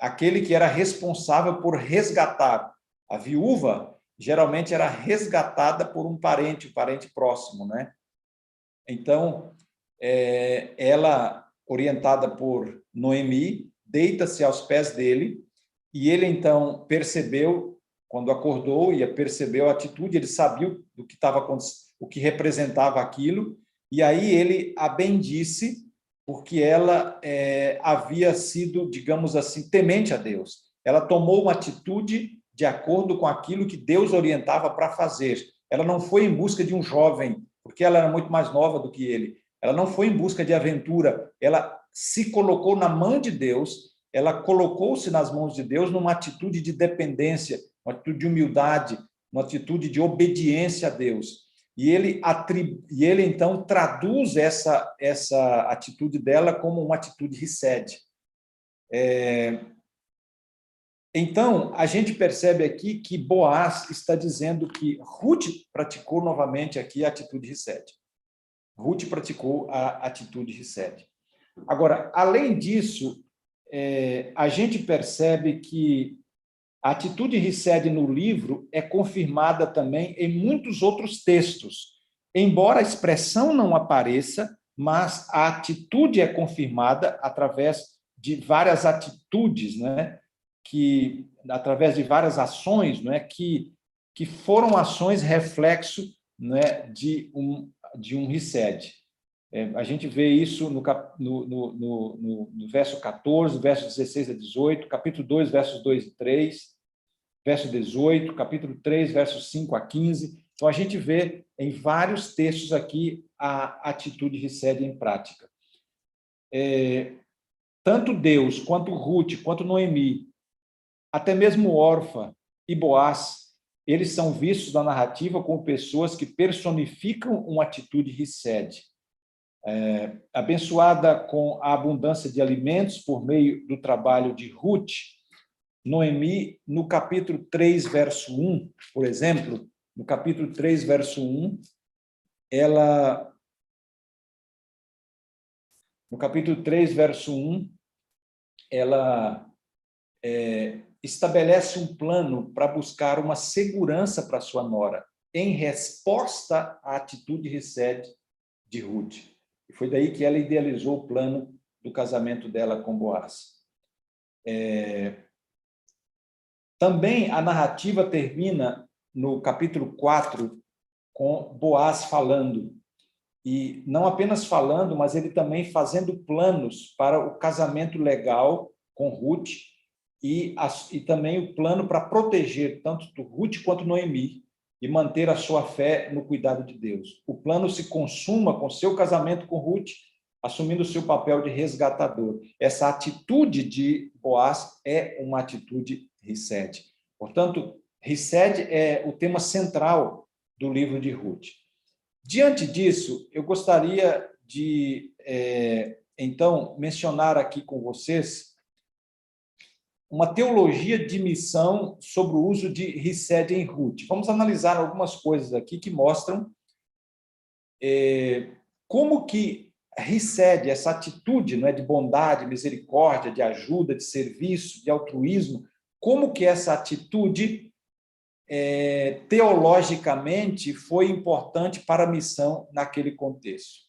aquele que era responsável por resgatar. A viúva geralmente era resgatada por um parente próximo, né? Então, ela, orientada por Noemi, deita-se aos pés dele, e ele, então, percebeu, quando acordou, e percebeu a atitude, ele sabia do que estava acontecendo, o que representava aquilo, e aí ele a bendisse, porque ela havia sido, digamos assim, temente a Deus. Ela tomou uma atitude de acordo com aquilo que Deus orientava para fazer. Ela não foi em busca de um jovem, porque ela era muito mais nova do que ele. Ela não foi em busca de aventura. Ela se colocou na mão de Deus, ela colocou-se nas mãos de Deus numa atitude de dependência, uma atitude de humildade, uma atitude de obediência a Deus. E ele então traduz essa atitude dela como uma atitude Rised. Então, a gente percebe aqui que Boaz está dizendo que Ruth praticou novamente aqui a atitude Rised. Ruth praticou a atitude Rised. Agora, além disso, a gente percebe que a atitude Rised no livro é confirmada também em muitos outros textos. embora a expressão não apareça, mas a atitude é confirmada através de várias atitudes, né? Através de várias ações, né? que foram ações reflexo, né? de um Rised. A gente vê isso no verso 14, versos 16 a 18, capítulo 2, versos 2 e 3, verso 18, capítulo 3, versos 5 a 15. Então, a gente vê em vários textos aqui a atitude Rised em prática. Tanto Deus, quanto Ruth, quanto Noemi, até mesmo Orfa e Boaz, eles são vistos na narrativa como pessoas que personificam uma atitude Rised. Abençoada com a abundância de alimentos por meio do trabalho de Ruth, Noemi, no capítulo 3, verso 1, por exemplo, no capítulo 3, verso 1, no capítulo 3, verso 1, ela estabelece um plano para buscar uma segurança para sua nora, em resposta à atitude Rised de Ruth. E foi daí que ela idealizou o plano do casamento dela com Boaz. Também a narrativa termina no capítulo 4 com Boaz falando. E não apenas falando, mas ele também fazendo planos para o casamento legal com Ruth e também o plano para proteger tanto Ruth quanto Noemi e manter a sua fé no cuidado de Deus. O plano se consuma com seu casamento com Ruth, assumindo o seu papel de resgatador. Essa atitude de Boaz é uma atitude Rised. Portanto, Rised é o tema central do livro de Ruth. Diante disso, eu gostaria de, então, mencionar aqui com vocês uma teologia de missão sobre o uso de Rised em Ruth. Vamos analisar algumas coisas aqui que mostram como que Rised, essa atitude, não é, de bondade, misericórdia, de ajuda, de serviço, de altruísmo, como que essa atitude teologicamente foi importante para a missão naquele contexto.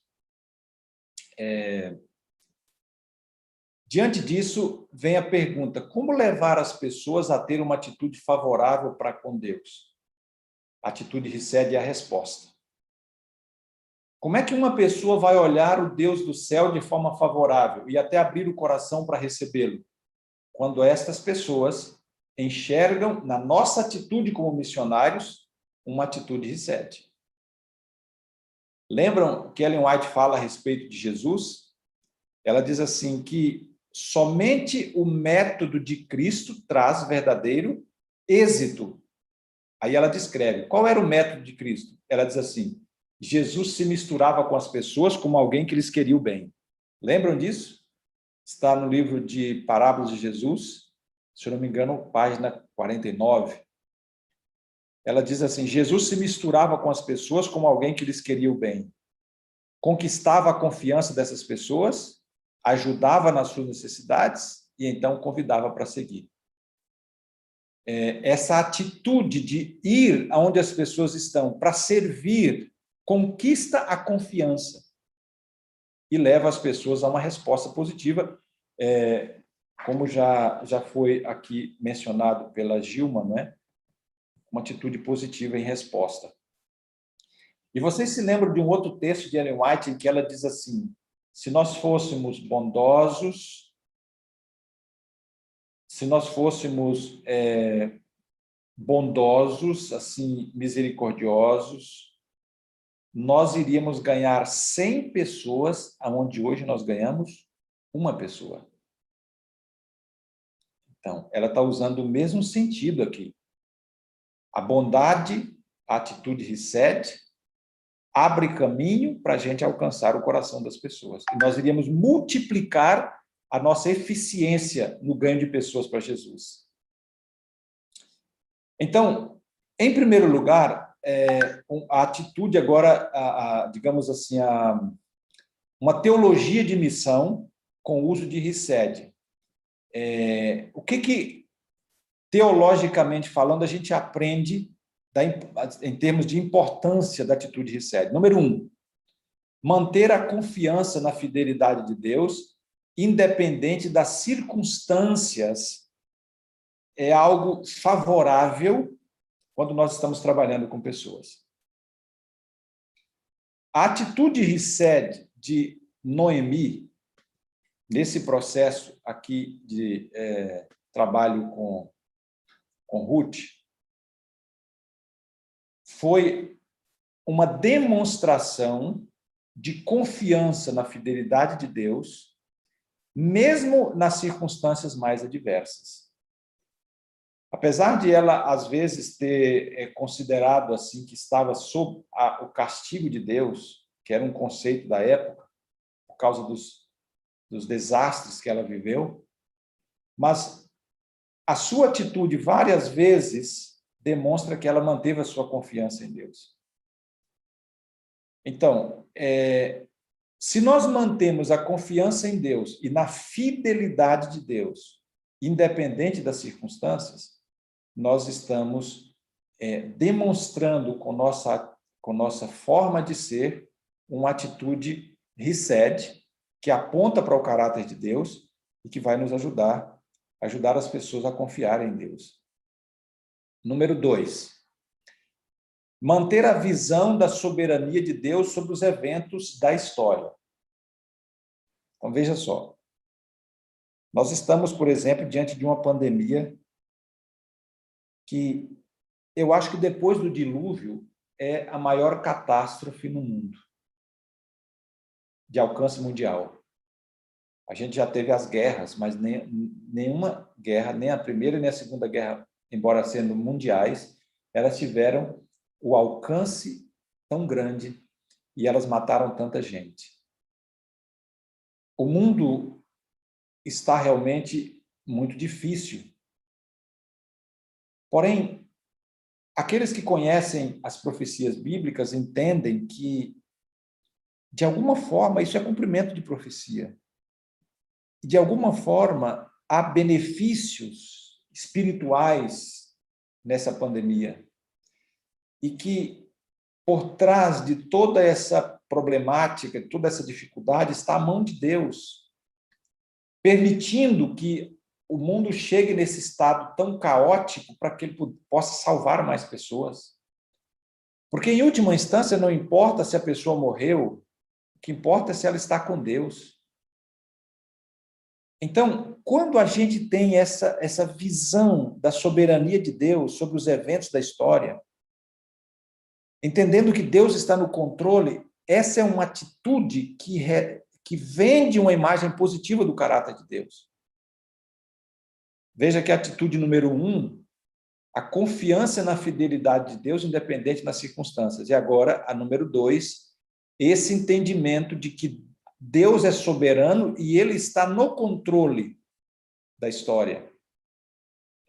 Diante disso, vem a pergunta: como levar as pessoas a ter uma atitude favorável para com Deus? A atitude Rised é a resposta. Como é que uma pessoa vai olhar o Deus do céu de forma favorável e até abrir o coração para recebê-lo? Quando estas pessoas enxergam na nossa atitude como missionários uma atitude Rised. Lembram que Ellen White fala a respeito de Jesus? Ela diz assim que somente o método de Cristo traz verdadeiro êxito. Aí ela descreve. Qual era o método de Cristo? Ela diz assim: Jesus se misturava com as pessoas como alguém que lhes queria o bem. Lembram disso? Está no livro de Parábolas de Jesus, se eu não me engano, página 49. Ela diz assim: Jesus se misturava com as pessoas como alguém que lhes queria o bem. Conquistava a confiança dessas pessoas, ajudava nas suas necessidades e então convidava para seguir. Essa atitude de ir aonde as pessoas estão para servir conquista a confiança e leva as pessoas a uma resposta positiva, como já foi aqui mencionado pela Gilma, não é? Uma atitude positiva em resposta. E vocês se lembram de um outro texto de Ellen White em que ela diz assim: se nós fôssemos bondosos, se nós fôssemos bondosos, assim, misericordiosos, nós iríamos ganhar 100 pessoas, aonde hoje nós ganhamos uma pessoa. Então, ela está usando o mesmo sentido aqui. A bondade, a atitude Rised, abre caminho para a gente alcançar o coração das pessoas. E nós iríamos multiplicar a nossa eficiência no ganho de pessoas para Jesus. Então, em primeiro lugar, a atitude agora, digamos assim, uma teologia de missão com o uso de Rised. O que teologicamente falando, a gente aprende em termos de importância da atitude Rised. Número 1, manter a confiança na fidelidade de Deus, independente das circunstâncias, é algo favorável quando nós estamos trabalhando com pessoas. A atitude Rised de Noemi, nesse processo aqui de trabalho com Ruth, foi uma demonstração de confiança na fidelidade de Deus, mesmo nas circunstâncias mais adversas. Apesar de ela, às vezes, ter considerado assim que estava sob o castigo de Deus, que era um conceito da época, por causa dos desastres que ela viveu, mas a sua atitude várias vezes demonstra que ela manteve a sua confiança em Deus. Então, se nós mantemos a confiança em Deus e na fidelidade de Deus, independente das circunstâncias, nós estamos demonstrando com nossa forma de ser uma atitude Rised, que aponta para o caráter de Deus e que vai nos ajudar as pessoas a confiarem em Deus. Número 2, manter a visão da soberania de Deus sobre os eventos da história. Então, veja só. Nós estamos, por exemplo, diante de uma pandemia que eu acho que depois do dilúvio é a maior catástrofe no mundo, de alcance mundial. A gente já teve as guerras, mas nenhuma guerra, nem a Primeira nem a Segunda Guerra, embora sendo mundiais, elas tiveram o alcance tão grande e elas mataram tanta gente. O mundo está realmente muito difícil. Porém, aqueles que conhecem as profecias bíblicas entendem que, de alguma forma, isso é cumprimento de profecia. E, de alguma forma, há benefícios espirituais nessa pandemia. E que, por trás de toda essa problemática, toda essa dificuldade, está a mão de Deus, permitindo que o mundo chegue nesse estado tão caótico para que ele possa salvar mais pessoas. Porque, em última instância, não importa se a pessoa morreu, o que importa é se ela está com Deus. Então, quando a gente tem essa visão da soberania de Deus sobre os eventos da história, entendendo que Deus está no controle, essa é uma atitude que vende uma imagem positiva do caráter de Deus. Veja que a atitude número 1, a confiança na fidelidade de Deus, independente das circunstâncias. E agora, a número 2, esse entendimento de que Deus é soberano e ele está no controle da história.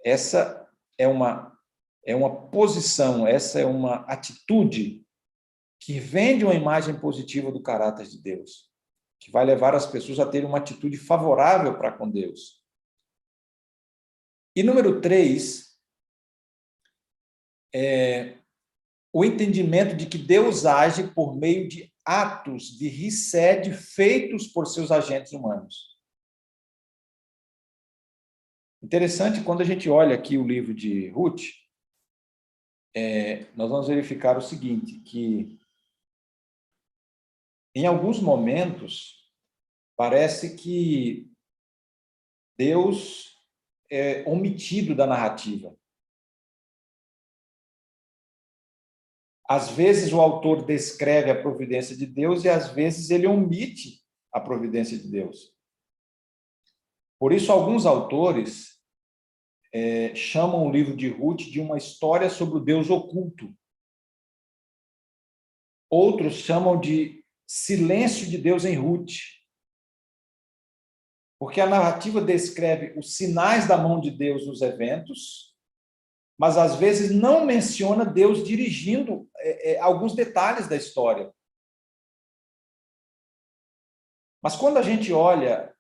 Essa é uma posição, essa é uma atitude que vende uma imagem positiva do caráter de Deus, que vai levar as pessoas a terem uma atitude favorável para com Deus. E número 3, o entendimento de que Deus age por meio de atos de Rised feitos por seus agentes humanos. Interessante, quando a gente olha aqui o livro de Ruth, nós vamos verificar o seguinte, que em alguns momentos parece que Deus é omitido da narrativa. Às vezes o autor descreve a providência de Deus e às vezes ele omite a providência de Deus. Por isso, alguns autores chamam o livro de Ruth de uma história sobre o Deus oculto. Outros chamam de silêncio de Deus em Ruth. Porque a narrativa descreve os sinais da mão de Deus nos eventos, mas às vezes não menciona Deus dirigindo alguns detalhes da história. Mas quando a gente olha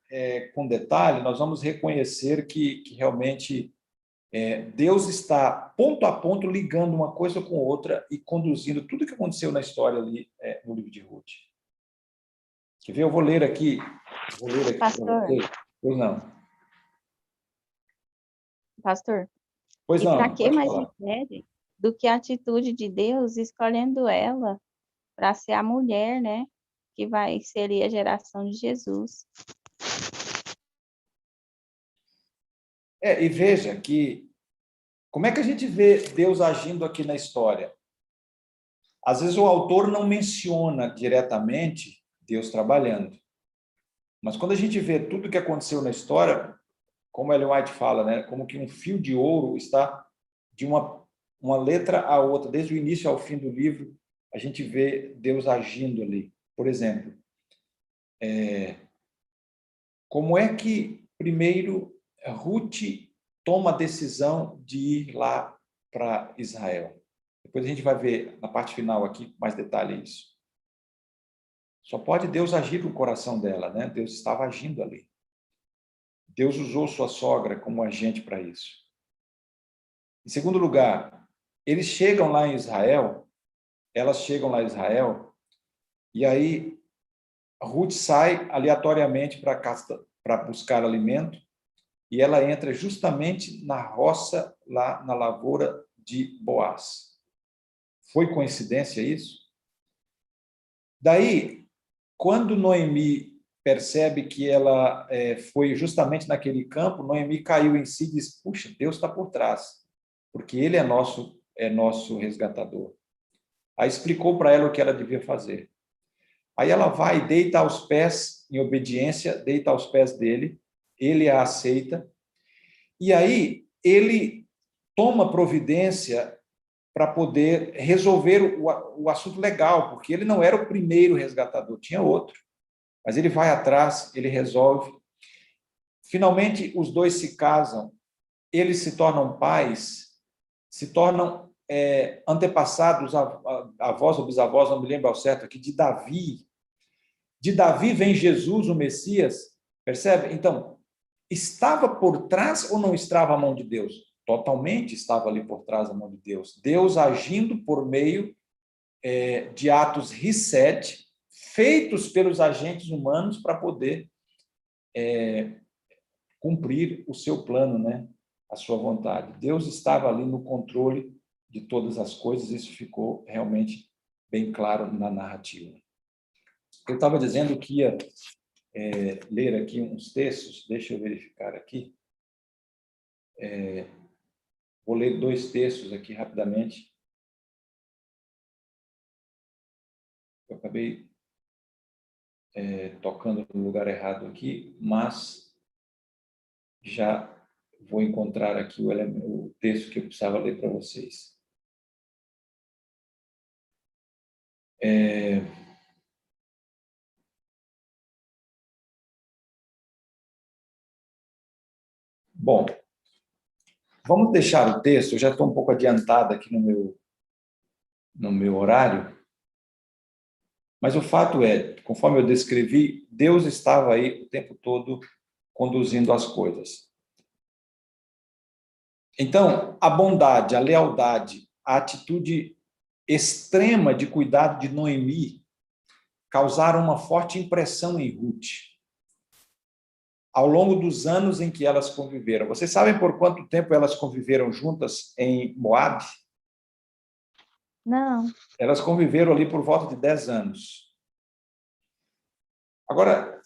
com detalhe, nós vamos reconhecer que realmente Deus está ponto a ponto ligando uma coisa com outra e conduzindo tudo que aconteceu na história ali no livro de Ruth. Quer ver? Eu vou ler aqui Pastor. para vocês. Pois não. Pastor, Pois e não, para que pode mais falar. difere do que a atitude de Deus escolhendo ela para ser a mulher, né? Que vai ser a geração de Jesus. E veja que, como é que a gente vê Deus agindo aqui na história? Às vezes o autor não menciona diretamente Deus trabalhando. Mas quando a gente vê tudo que aconteceu na história, como Ellen White fala, né, como que um fio de ouro está de uma letra a outra, desde o início ao fim do livro, a gente vê Deus agindo ali. Por exemplo, como é que, primeiro, Ruth toma a decisão de ir lá para Israel? Depois a gente vai ver na parte final aqui, com mais detalhe isso. Só pode Deus agir no coração dela, né? Deus estava agindo ali. Deus usou sua sogra como agente para isso. Em segundo lugar, eles chegam lá em Israel, elas chegam lá em Israel, e aí Ruth sai aleatoriamente para buscar alimento, e ela entra justamente na roça, lá na lavoura de Boaz. Foi coincidência isso? Daí, quando Noemi percebe que ela foi justamente naquele campo, Noemi caiu em si e diz, puxa, Deus está por trás, porque Ele é nosso resgatador. Aí explicou para ela o que ela devia fazer. Aí ela vai e deita aos pés, em obediência, deita aos pés dele, ele a aceita, e aí ele toma providência para poder resolver o assunto legal, porque ele não era o primeiro resgatador, tinha outro. Mas ele vai atrás, ele resolve. Finalmente, os dois se casam, eles se tornam pais, se tornam antepassados, avós ou bisavós, não me lembro ao certo aqui, de Davi. De Davi vem Jesus, o Messias, percebe? Então, estava por trás ou não estava a mão de Deus? Totalmente estava ali por trás a mão de Deus. Deus agindo por meio de atos reset, feitos pelos agentes humanos para poder cumprir o seu plano, né? A sua vontade. Deus estava ali no controle de todas as coisas, isso ficou realmente bem claro na narrativa. Eu estava dizendo que ia ler aqui uns textos, deixa eu verificar aqui. Vou ler 2 textos aqui rapidamente. Eu acabei tocando no lugar errado aqui, mas já vou encontrar aqui o texto que eu precisava ler para vocês. Bom, vamos deixar o texto, eu já estou um pouco adiantado aqui no meu horário, mas o fato é, conforme eu descrevi, Deus estava aí o tempo todo conduzindo as coisas. Então, a bondade, a lealdade, a atitude extrema de cuidado de Noemi causaram uma forte impressão em Ruth, ao longo dos anos em que elas conviveram. Vocês sabem por quanto tempo elas conviveram juntas em Moabe? Não. Elas conviveram ali por volta de 10 anos. Agora,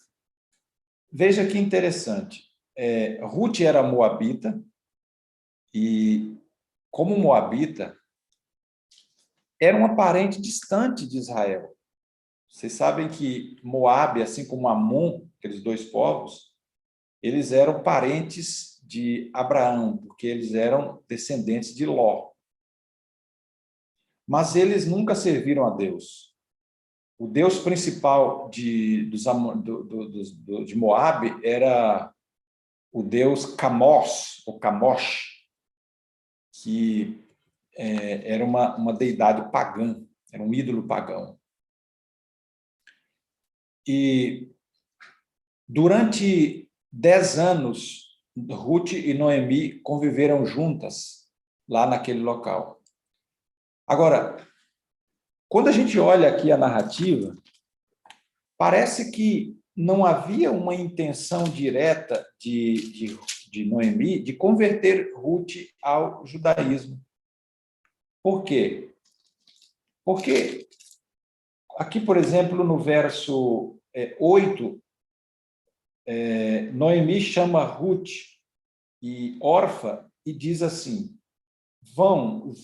veja que interessante. Ruth era moabita, e, como moabita, era uma parente distante de Israel. Vocês sabem que Moabe, assim como Amon, aqueles 2 povos, eles eram parentes de Abraão, porque eles eram descendentes de Ló. Mas eles nunca serviram a Deus. O Deus principal de Moabe era o Deus Camosh, ou Camosh, que era uma deidade pagã, era um ídolo pagão. E durante 10 anos, Ruth e Noemi conviveram juntas lá naquele local. Agora, quando a gente olha aqui a narrativa, parece que não havia uma intenção direta de Noemi de converter Ruth ao judaísmo. Por quê? Porque aqui, por exemplo, no verso 8, Noemi chama Ruth e Orfa e diz assim: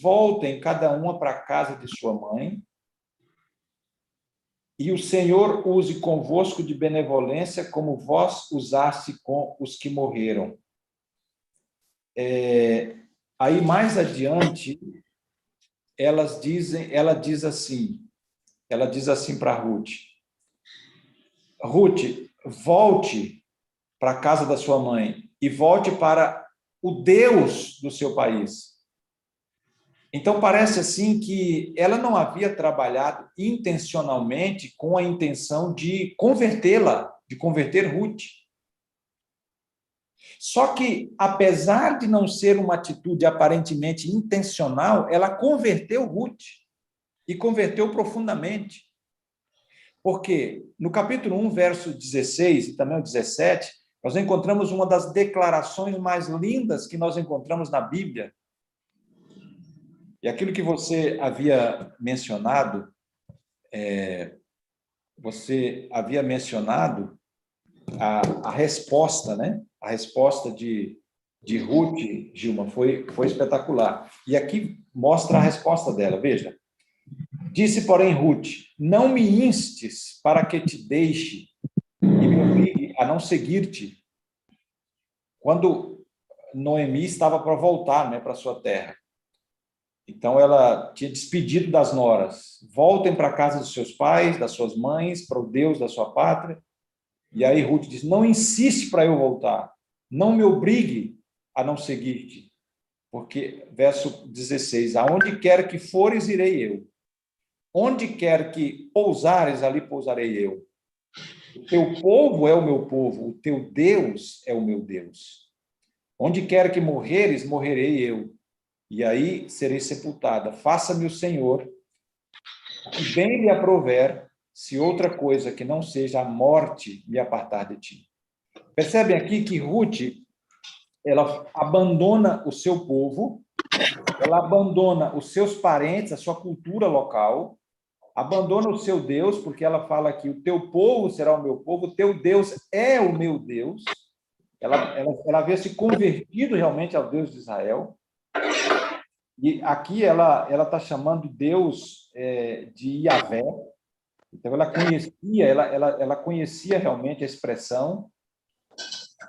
voltem cada uma para a casa de sua mãe, e o Senhor use convosco de benevolência como vós usaste com os que morreram. Aí, mais adiante, ela diz assim para Ruth: Ruth, volte para a casa da sua mãe e volte para o Deus do seu país. Então, parece assim que ela não havia trabalhado intencionalmente com a intenção de convertê-la, de converter Ruth. Só que, apesar de não ser uma atitude aparentemente intencional, ela converteu Ruth e converteu profundamente. Porque no capítulo 1, verso 16 e também o 17, nós encontramos uma das declarações mais lindas que nós encontramos na Bíblia. E aquilo que você havia mencionado, a resposta, né? A resposta de Ruth, Gilma, foi espetacular. E aqui mostra a resposta dela, veja. Disse, porém, Ruth: não me instes para que te deixe e me obrigue a não seguir-te. Quando Noemi estava para voltar, né, para sua terra. Então, ela tinha despedido das noras. Voltem para a casa dos seus pais, das suas mães, para o Deus da sua pátria. E aí Ruth diz: não insiste para eu voltar. Não me obrigue a não seguir-te. Porque, verso 16, aonde quer que fores, irei eu. Onde quer que pousares, ali pousarei eu. O teu povo é o meu povo, o teu Deus é o meu Deus. Onde quer que morreres, morrerei eu. E aí serei sepultada. Faça-me o Senhor o que bem lhe aprouver, se outra coisa que não seja a morte me apartar de ti. Percebem aqui que Ruth, ela abandona o seu povo, ela abandona os seus parentes, a sua cultura local, abandona o seu Deus, porque ela fala que o teu povo será o meu povo, o teu Deus é o meu Deus. Ela havia se convertido realmente ao Deus de Israel. E aqui ela está chamando Deus de Yahvé. Então, ela conhecia realmente a expressão.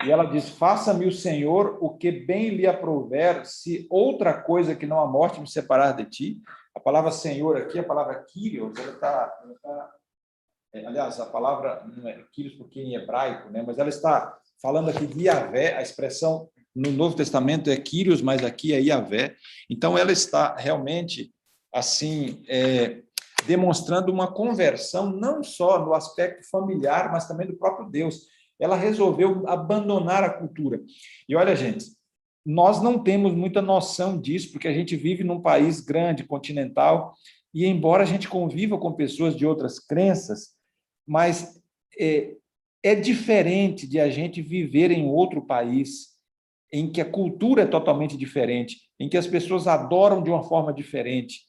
E ela diz: faça-me o Senhor o que bem lhe aprouver, se outra coisa que não a morte me separar de ti. A palavra Senhor aqui, a palavra Kyrios, aliás, a palavra não é Kyrios porque em hebraico, né? Mas ela está falando aqui de Yahvé, a expressão no Novo Testamento é Kyrios, mas aqui é Yahvé. Então, ela está realmente, assim, demonstrando uma conversão, não só no aspecto familiar, mas também do próprio Deus. Ela resolveu abandonar a cultura. E olha, gente, nós não temos muita noção disso, porque a gente vive num país grande, continental, e embora a gente conviva com pessoas de outras crenças, mas é diferente de a gente viver em outro país, em que a cultura é totalmente diferente, em que as pessoas adoram de uma forma diferente.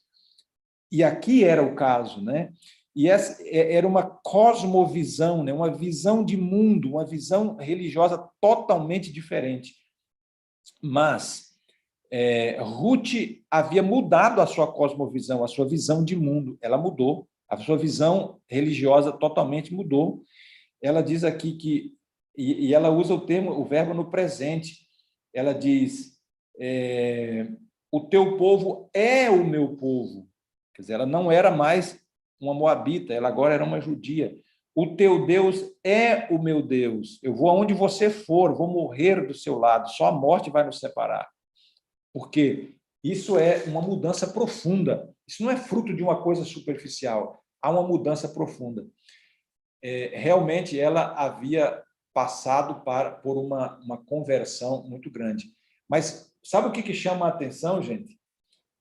E aqui era o caso, né? E essa era uma cosmovisão, né? Uma visão de mundo, uma visão religiosa totalmente diferente. Mas Ruth havia mudado a sua cosmovisão, a sua visão de mundo. Ela mudou, a sua visão religiosa totalmente mudou. Ela diz aqui que, e ela usa o verbo no presente. Ela diz: o teu povo é o meu povo. Quer dizer, ela não era mais uma moabita, ela agora era uma judia. O teu Deus é o meu Deus. Eu vou aonde você for, vou morrer do seu lado, só a morte vai nos separar. Porque isso é uma mudança profunda. Isso não é fruto de uma coisa superficial. Há uma mudança profunda. Realmente, ela havia passado por uma conversão muito grande. Mas sabe o que chama a atenção, gente?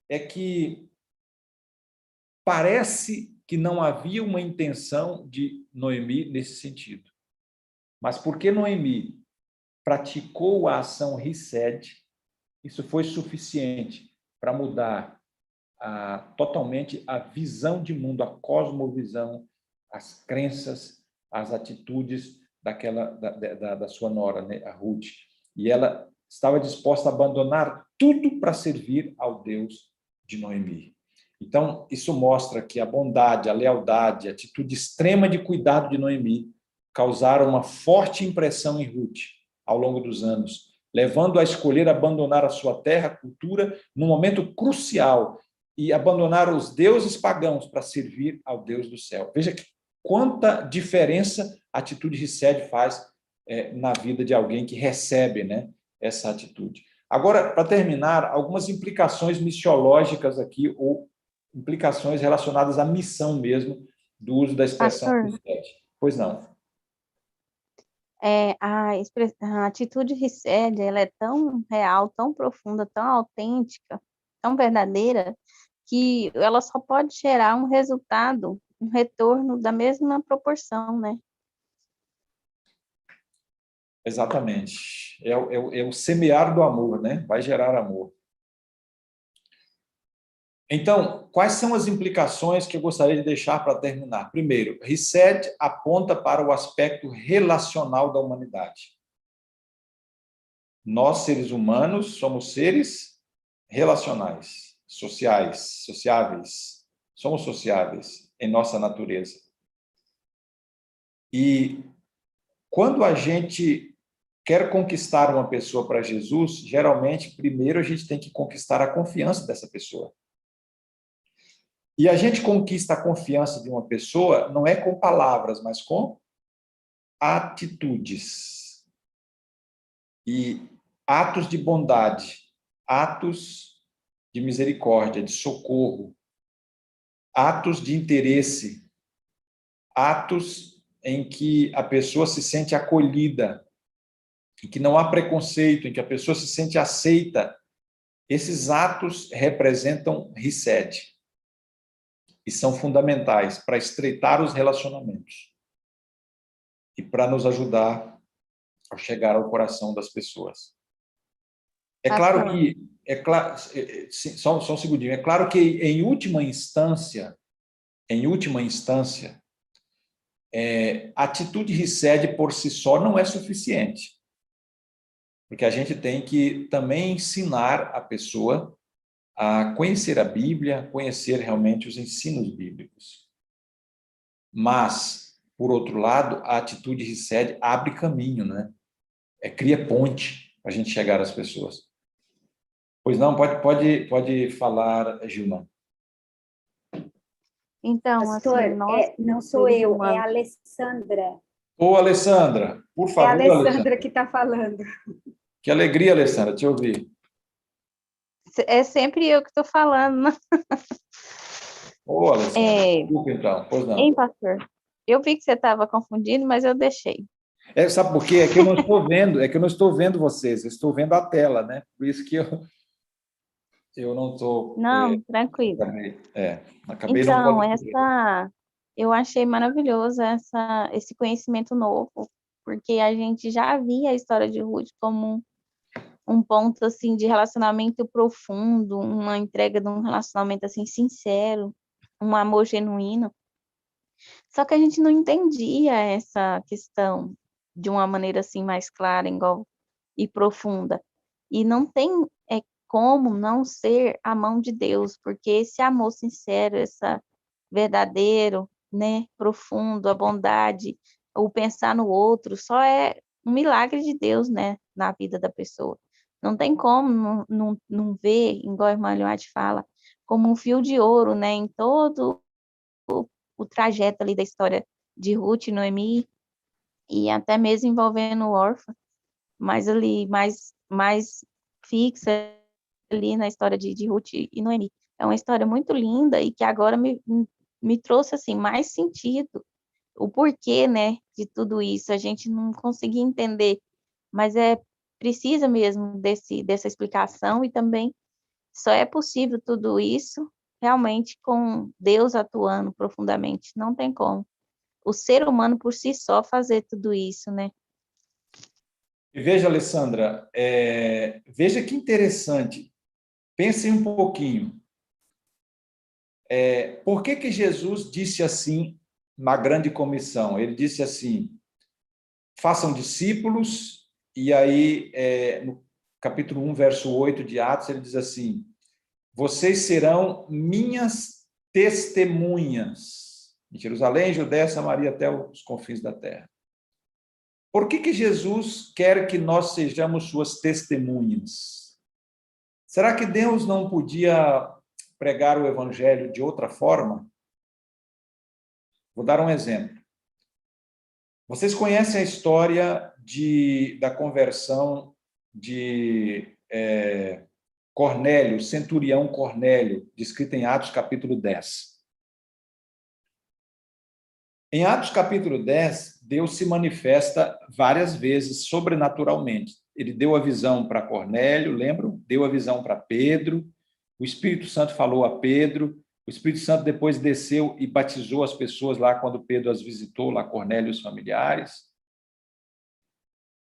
É que parece que não havia uma intenção de Noemi nesse sentido. Mas porque Noemi praticou a ação Hesed, isso foi suficiente para mudar totalmente a visão de mundo, a cosmovisão, as crenças, as atitudes da sua nora, né, a Ruth. E ela estava disposta a abandonar tudo para servir ao Deus de Noemi. Então, isso mostra que a bondade, a lealdade, a atitude extrema de cuidado de Noemi causaram uma forte impressão em Ruth ao longo dos anos, levando a escolher abandonar a sua terra, cultura, num momento crucial, e abandonar os deuses pagãos para servir ao Deus do céu. Veja que quanta diferença a atitude de Hesed faz na vida de alguém que recebe, né, essa atitude. Agora, para terminar, algumas implicações missiológicas aqui, ou implicações relacionadas à missão mesmo, do uso da expressão Hesed. Pois não. A atitude Hesed, ela é tão real, tão profunda, tão autêntica, tão verdadeira, que ela só pode gerar um resultado, um retorno da mesma proporção, né? Exatamente. É o semear do amor, né? Vai gerar amor. Então, quais são as implicações que eu gostaria de deixar para terminar? Primeiro, Hesed aponta para o aspecto relacional da humanidade. Nós, seres humanos, somos seres relacionais, sociáveis. Somos sociáveis em nossa natureza. E quando a gente quer conquistar uma pessoa para Jesus, geralmente, primeiro a gente tem que conquistar a confiança dessa pessoa. E a gente conquista a confiança de uma pessoa não é com palavras, mas com atitudes. E atos de bondade, atos de misericórdia, de socorro, atos de interesse, atos em que a pessoa se sente acolhida, em que não há preconceito, em que a pessoa se sente aceita. Esses atos representam Hesed e são fundamentais para estreitar os relacionamentos e para nos ajudar a chegar ao coração das pessoas. É claro que, só um segundinho, é claro que em última instância, a atitude Hesed por si só não é suficiente, porque a gente tem que também ensinar a pessoa a conhecer a Bíblia, conhecer realmente os ensinos bíblicos. Mas, por outro lado, a atitude Hesed abre caminho, né? Cria ponte para a gente chegar às pessoas. Pois não, pode falar, Gilma. Então, Pastor, assim, não sou eu, é a Alessandra. Ô, Alessandra, por favor, É a Alessandra que está falando. Que alegria, Alessandra, te ouvir. É sempre eu que estou falando, né? Ô, Alessandra, desculpa então, pois não. Hein, pastor? Eu vi que você estava confundindo, mas eu deixei. Sabe por quê? É que eu não estou vendo vocês, eu estou vendo a tela, né? Por isso que eu não estou... Não, tranquilo. Acabei Então, não eu achei maravilhoso esse conhecimento novo, porque a gente já via a história de Ruth como um ponto assim de relacionamento profundo, uma entrega de um relacionamento assim sincero, um amor genuíno. Só que a gente não entendia essa questão de uma maneira assim mais clara, igual e profunda. E não tem como não ser a mão de Deus, porque esse amor sincero, essa verdadeiro, né, profundo, a bondade, o pensar no outro, só é um milagre de Deus, né, na vida da pessoa. Não tem como não ver, igual a irmã Leoarte fala, como um fio de ouro, né, em todo o trajeto ali da história de Ruth e Noemi, e até mesmo envolvendo o órfão, mas ali mais fixa ali na história de Ruth e Noemi. É uma história muito linda e que agora me trouxe assim mais sentido o porquê, né, de tudo isso. A gente não conseguia entender, mas precisa mesmo dessa explicação, e também só é possível tudo isso realmente com Deus atuando profundamente. Não tem como o ser humano por si só fazer tudo isso, né? E veja, Alessandra, veja que interessante. Pensem um pouquinho. Por que Jesus disse assim na grande comissão? Ele disse assim, façam discípulos, e aí, no capítulo 1, verso 8 de Atos, ele diz assim, vocês serão minhas testemunhas em Jerusalém, Judéia, Samaria, até os confins da terra. Por que Jesus quer que nós sejamos suas testemunhas? Será que Deus não podia pregar o evangelho de outra forma? Vou dar um exemplo. Vocês conhecem a história da conversão de Cornélio, centurião Cornélio, descrita em Atos capítulo 10. Em Atos capítulo 10, Deus se manifesta várias vezes sobrenaturalmente. Ele deu a visão para Cornélio, lembram? Deu a visão para Pedro, o Espírito Santo falou a Pedro, o Espírito Santo depois desceu e batizou as pessoas lá quando Pedro as visitou, lá Cornélio e os familiares.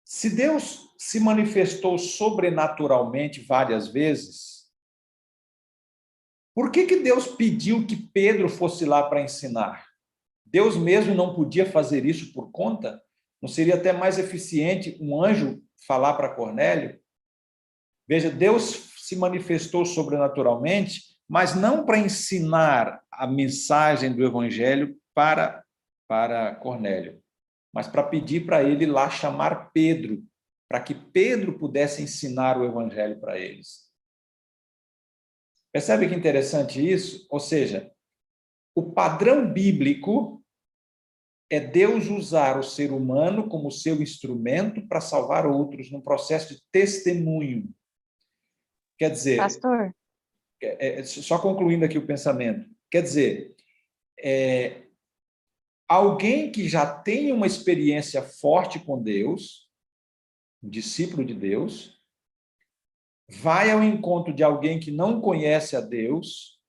Se Deus se manifestou sobrenaturalmente várias vezes, por que Deus pediu que Pedro fosse lá para ensinar? Deus mesmo não podia fazer isso por conta? Não seria até mais eficiente um anjo falar para Cornélio? Veja, Deus se manifestou sobrenaturalmente, mas não para ensinar a mensagem do evangelho para Cornélio, mas para pedir para ele lá chamar Pedro, para que Pedro pudesse ensinar o evangelho para eles. Percebe que interessante isso? Ou seja, o padrão bíblico é Deus usar o ser humano como seu instrumento para salvar outros num processo de testemunho. Quer dizer... Pastor? Só concluindo aqui o pensamento. Quer dizer, alguém que já tem uma experiência forte com Deus, um discípulo de Deus, vai ao encontro de alguém que não conhece a Deus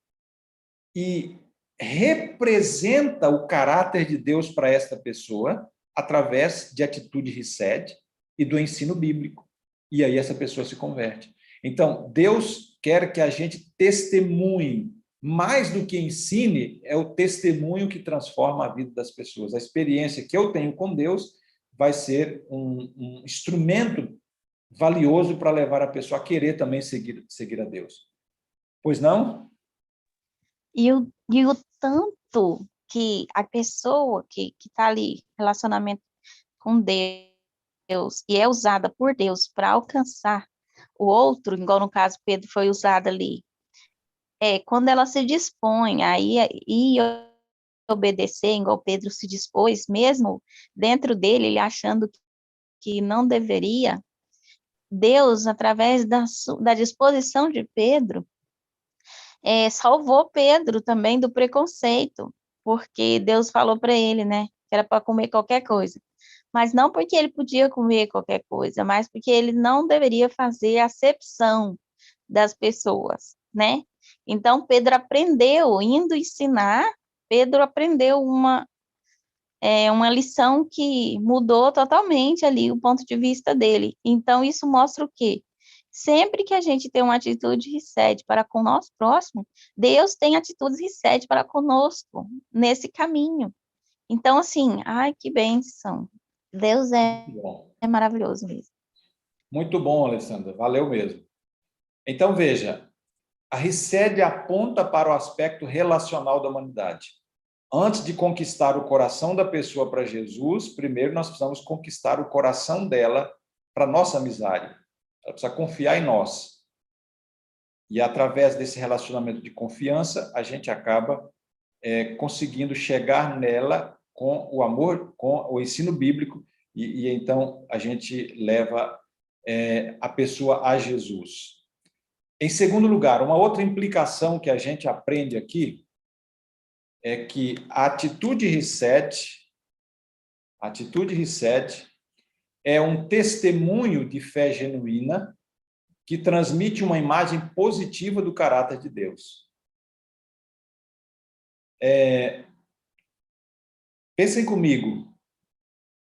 e representa o caráter de Deus para esta pessoa através de atitude Hesed e do ensino bíblico. E aí essa pessoa se converte. Então, Deus quer que a gente testemunhe. Mais do que ensine, é o testemunho que transforma a vida das pessoas. A experiência que eu tenho com Deus vai ser um instrumento valioso para levar a pessoa a querer também seguir a Deus. Pois não? E o tanto que a pessoa que está ali, relacionamento com Deus, e é usada por Deus para alcançar o outro, igual no caso Pedro foi usado ali, quando ela se dispõe a ir obedecer, igual Pedro se dispôs, mesmo dentro dele, ele achando que não deveria, Deus, através da disposição de Pedro, salvou Pedro também do preconceito, porque Deus falou para ele, né, que era para comer qualquer coisa. Mas não porque ele podia comer qualquer coisa, mas porque ele não deveria fazer acepção das pessoas, né? Então, Pedro aprendeu, indo ensinar, Pedro aprendeu uma lição que mudou totalmente ali o ponto de vista dele. Então, isso mostra o quê? Sempre que a gente tem uma atitude Hesed para com o nosso próximo, Deus tem atitudes Hesed para conosco, nesse caminho. Então, assim, ai, que bênção. Deus é maravilhoso mesmo. Muito bom, Alessandra. Valeu mesmo. Então, veja, a Hesed aponta para o aspecto relacional da humanidade. Antes de conquistar o coração da pessoa para Jesus, primeiro nós precisamos conquistar o coração dela para a nossa amizade. Ela precisa confiar em nós. E através desse relacionamento de confiança, a gente acaba conseguindo chegar nela com o amor, com o ensino bíblico, e então a gente leva a pessoa a Jesus. Em segundo lugar, uma outra implicação que a gente aprende aqui é que a atitude Hesed A atitude Reset é um testemunho de fé genuína que transmite uma imagem positiva do caráter de Deus. Pensem comigo,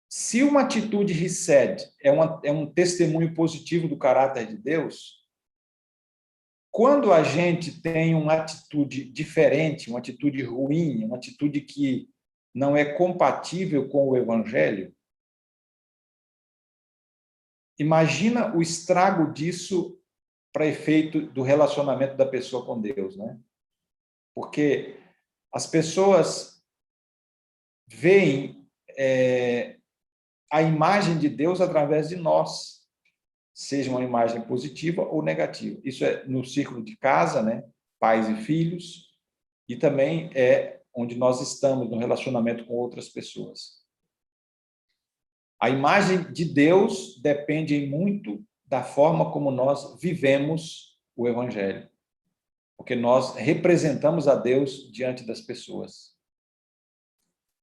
se uma atitude Reset é um testemunho positivo do caráter de Deus, quando a gente tem uma atitude diferente, uma atitude ruim, uma atitude que não é compatível com o Evangelho, imagina o estrago disso para efeito do relacionamento da pessoa com Deus, né? Porque as pessoas veem a imagem de Deus através de nós, seja uma imagem positiva ou negativa. Isso é no círculo de casa, né? Pais e filhos, e também é onde nós estamos no relacionamento com outras pessoas. A imagem de Deus depende muito da forma como nós vivemos o Evangelho, porque nós representamos a Deus diante das pessoas.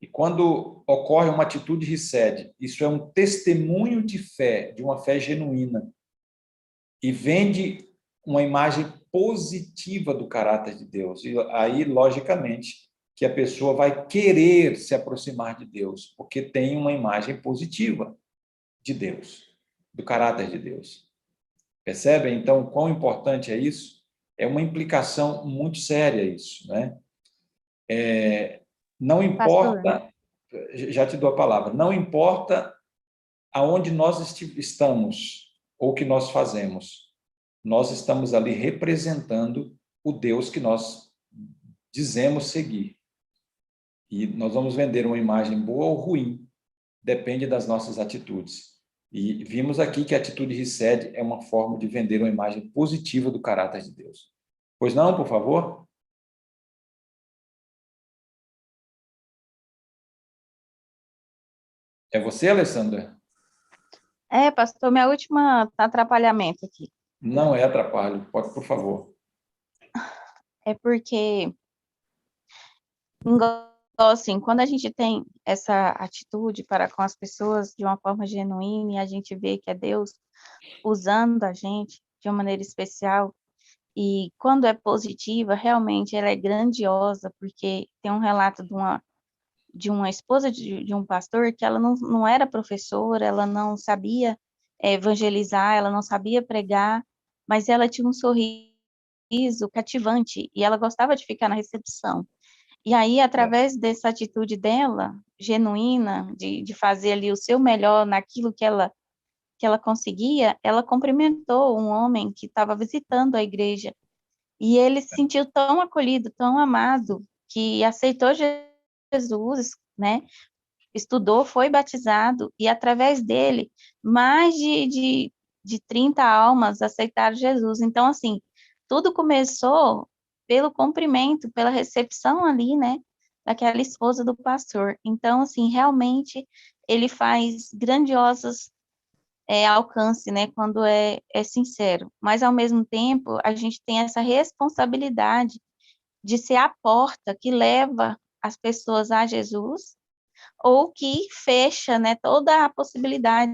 E quando ocorre uma atitude Reset, isso é um testemunho de fé, de uma fé genuína, e vende uma imagem positiva do caráter de Deus. E aí, logicamente, que a pessoa vai querer se aproximar de Deus, porque tem uma imagem positiva de Deus, do caráter de Deus. Percebem, então, quão importante é isso? É uma implicação muito séria isso, né? Não importa, já te dou a palavra, não importa aonde nós estamos ou o que nós fazemos, nós estamos ali representando o Deus que nós dizemos seguir. E nós vamos vender uma imagem boa ou ruim, depende das nossas atitudes. E vimos aqui que a atitude Reset é uma forma de vender uma imagem positiva do caráter de Deus. Pois não, por favor? É você, Alessandra? Pastor, minha última atrapalhamento aqui. Não é atrapalho, pode, por favor. É porque, igual assim, quando a gente tem essa atitude para com as pessoas de uma forma genuína e a gente vê que é Deus usando a gente de uma maneira especial, e quando é positiva, realmente ela é grandiosa, porque tem um relato de uma esposa de um pastor que ela não era professora, ela não sabia evangelizar, ela não sabia pregar, mas ela tinha um sorriso cativante e ela gostava de ficar na recepção. E aí, através dessa atitude dela, genuína, de fazer ali o seu melhor naquilo que ela conseguia, ela cumprimentou um homem que estava visitando a igreja. E ele se sentiu tão acolhido, tão amado, que aceitou Jesus, né? Estudou, foi batizado, e através dele, mais de 30 almas aceitaram Jesus. Então, assim, tudo começou pelo cumprimento, pela recepção ali, né, daquela esposa do pastor. Então, assim, realmente, ele faz grandiosos alcance, né, quando é sincero. Mas, ao mesmo tempo, a gente tem essa responsabilidade de ser a porta que leva as pessoas a Jesus, ou que fecha, né, toda a possibilidade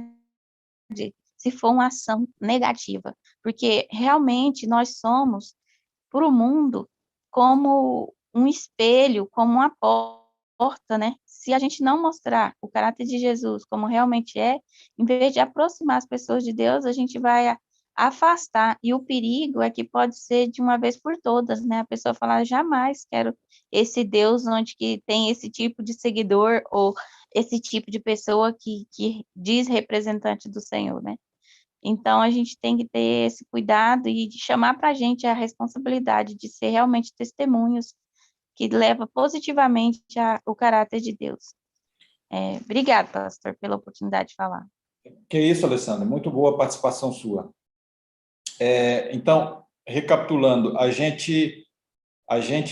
se for uma ação negativa, porque realmente nós somos para o mundo como um espelho, como uma porta, né? Se a gente não mostrar o caráter de Jesus como realmente é, em vez de aproximar as pessoas de Deus, a gente vai afastar, e o perigo é que pode ser de uma vez por todas, né? A pessoa falar, jamais quero esse Deus onde que tem esse tipo de seguidor ou esse tipo de pessoa que diz representante do Senhor, né? Então, a gente tem que ter esse cuidado e de chamar para a gente a responsabilidade de ser realmente testemunhos que leva positivamente o caráter de Deus. Obrigada, pastor, pela oportunidade de falar. Que isso, Alessandra, muito boa a participação sua. Então, recapitulando, a gente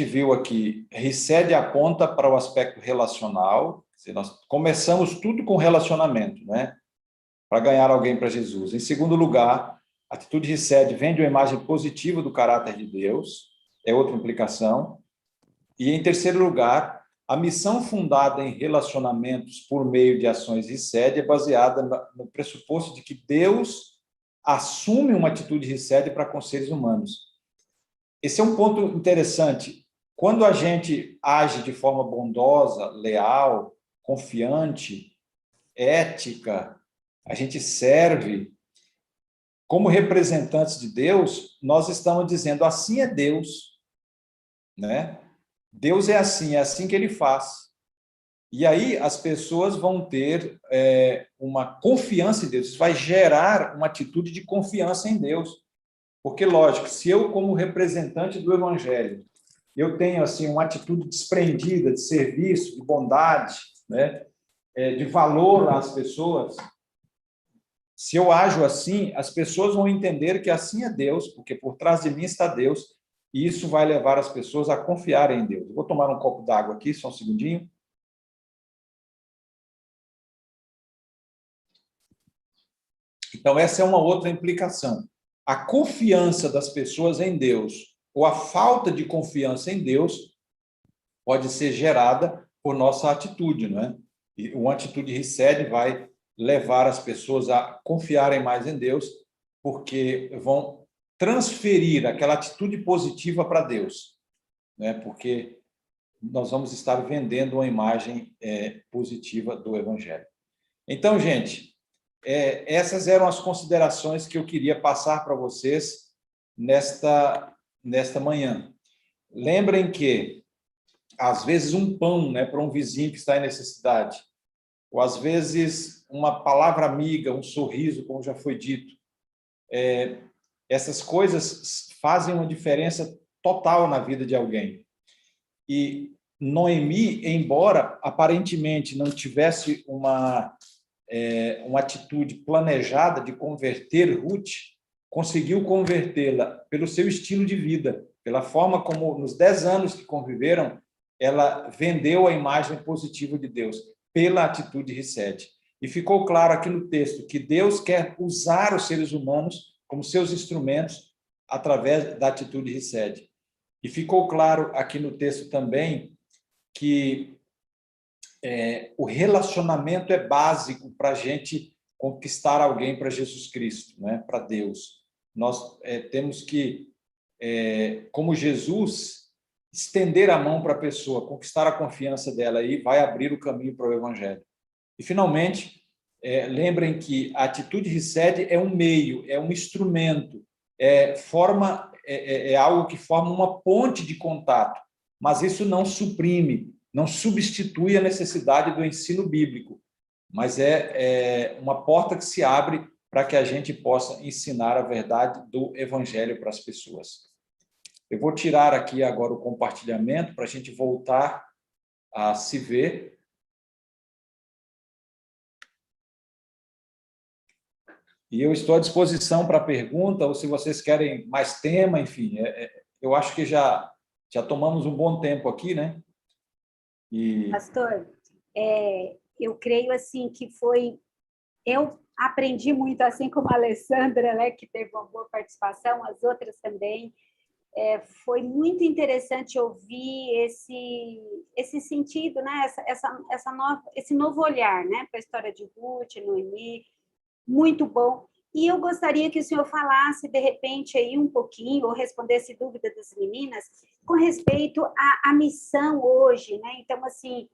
viu aqui, Reset aponta para o aspecto relacional, nós começamos tudo com relacionamento, né? Para ganhar alguém para Jesus. Em segundo lugar, a atitude Reset vende uma imagem positiva do caráter de Deus, é outra implicação. E, em terceiro lugar, A missão fundada em relacionamentos por meio de ações RICED é baseada no pressuposto de que Deus assume uma atitude RICED para com seres humanos. Esse é um ponto interessante. Quando a gente age de forma bondosa, leal, confiante, ética, a gente serve, como representantes de Deus, nós estamos dizendo, assim é Deus, né? Deus é assim que ele faz. E aí as pessoas vão ter uma confiança em Deus, isso vai gerar uma atitude de confiança em Deus. Porque, lógico, se eu, como representante do Evangelho, eu tenho assim uma atitude desprendida de serviço, de bondade, né, de valor às pessoas, se eu ajo assim, as pessoas vão entender que assim é Deus, porque por trás de mim está Deus, e isso vai levar as pessoas a confiarem em Deus. Eu vou tomar um copo d'água aqui, só um segundinho. Então, essa é uma outra implicação. A confiança das pessoas em Deus, ou a falta de confiança em Deus, pode ser gerada por nossa atitude, não é? E uma atitude RICED vai levar as pessoas a confiarem mais em Deus, porque vão transferir aquela atitude positiva para Deus, né? Porque nós vamos estar vendendo uma imagem positiva do Evangelho. Então, gente, essas eram as considerações que eu queria passar para vocês nesta manhã. Lembrem que, às vezes, um pão, né, para um vizinho que está em necessidade, ou, às vezes, uma palavra amiga, um sorriso, como já foi dito, essas coisas fazem uma diferença total na vida de alguém. E Noemi, embora aparentemente não tivesse uma atitude planejada de converter Ruth, conseguiu convertê-la pelo seu estilo de vida, pela forma como, nos 10 anos que conviveram, ela vendeu a imagem positiva de Deus, pela atitude RICED. E ficou claro aqui no texto que Deus quer usar os seres humanos como seus instrumentos através da atitude RICED. E ficou claro aqui no texto também que o relacionamento é básico para a gente conquistar alguém para Jesus Cristo, né? Para Deus. Nós temos que, como Jesus, estender a mão para a pessoa, conquistar a confiança dela e vai abrir o caminho para o Evangelho. E, finalmente, lembrem que a atitude RICED é um meio, é um instrumento, é algo que forma uma ponte de contato, mas isso não suprime, não substitui a necessidade do ensino bíblico, mas é uma porta que se abre para que a gente possa ensinar a verdade do Evangelho para as pessoas. Eu vou tirar aqui agora o compartilhamento para a gente voltar a se ver. E eu estou à disposição para pergunta, ou se vocês querem mais tema, enfim. Eu acho que já tomamos um bom tempo aqui, né? Pastor, eu creio assim que eu aprendi muito, assim como a Alessandra, né, que teve uma boa participação, as outras também. Foi muito interessante ouvir esse sentido, né, esse novo olhar, né, para a história de Ruth, Noemi, muito bom. E eu gostaria que o senhor falasse, de repente, aí um pouquinho, ou respondesse dúvida das meninas, com respeito à missão hoje, né? Então, assim,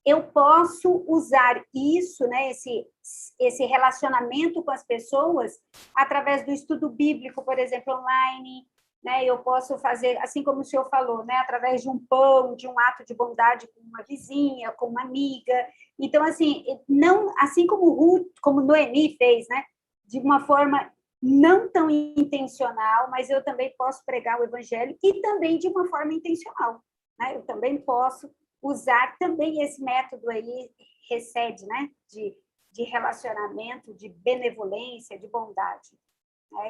eu posso usar isso, né, esse relacionamento com as pessoas, através do estudo bíblico, por exemplo, online, né? Eu posso fazer, assim como o senhor falou, né, através de um pão, de um ato de bondade com uma vizinha, com uma amiga. Então, assim, não, assim como Noemi fez, né, de uma forma não tão intencional, mas eu também posso pregar o evangelho e também de uma forma intencional, né? Eu também posso usar também esse método aí, RICED, né, de relacionamento, de benevolência, de bondade.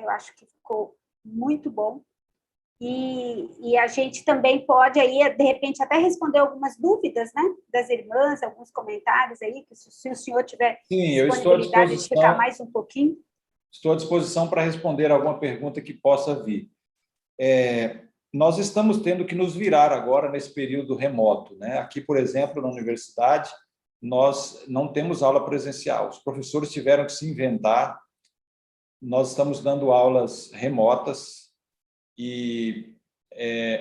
Eu acho que ficou muito bom. E a gente também pode aí, de repente, até responder algumas dúvidas, né, das irmãs, alguns comentários aí, que se o senhor tiver disponibilidade de ficar mais um pouquinho. Estou à disposição para responder alguma pergunta que possa vir. nós estamos tendo que nos virar agora nesse período remoto, né? Aqui, por exemplo, na universidade, nós não temos aula presencial. Os professores tiveram que se inventar. Nós estamos dando aulas remotas e,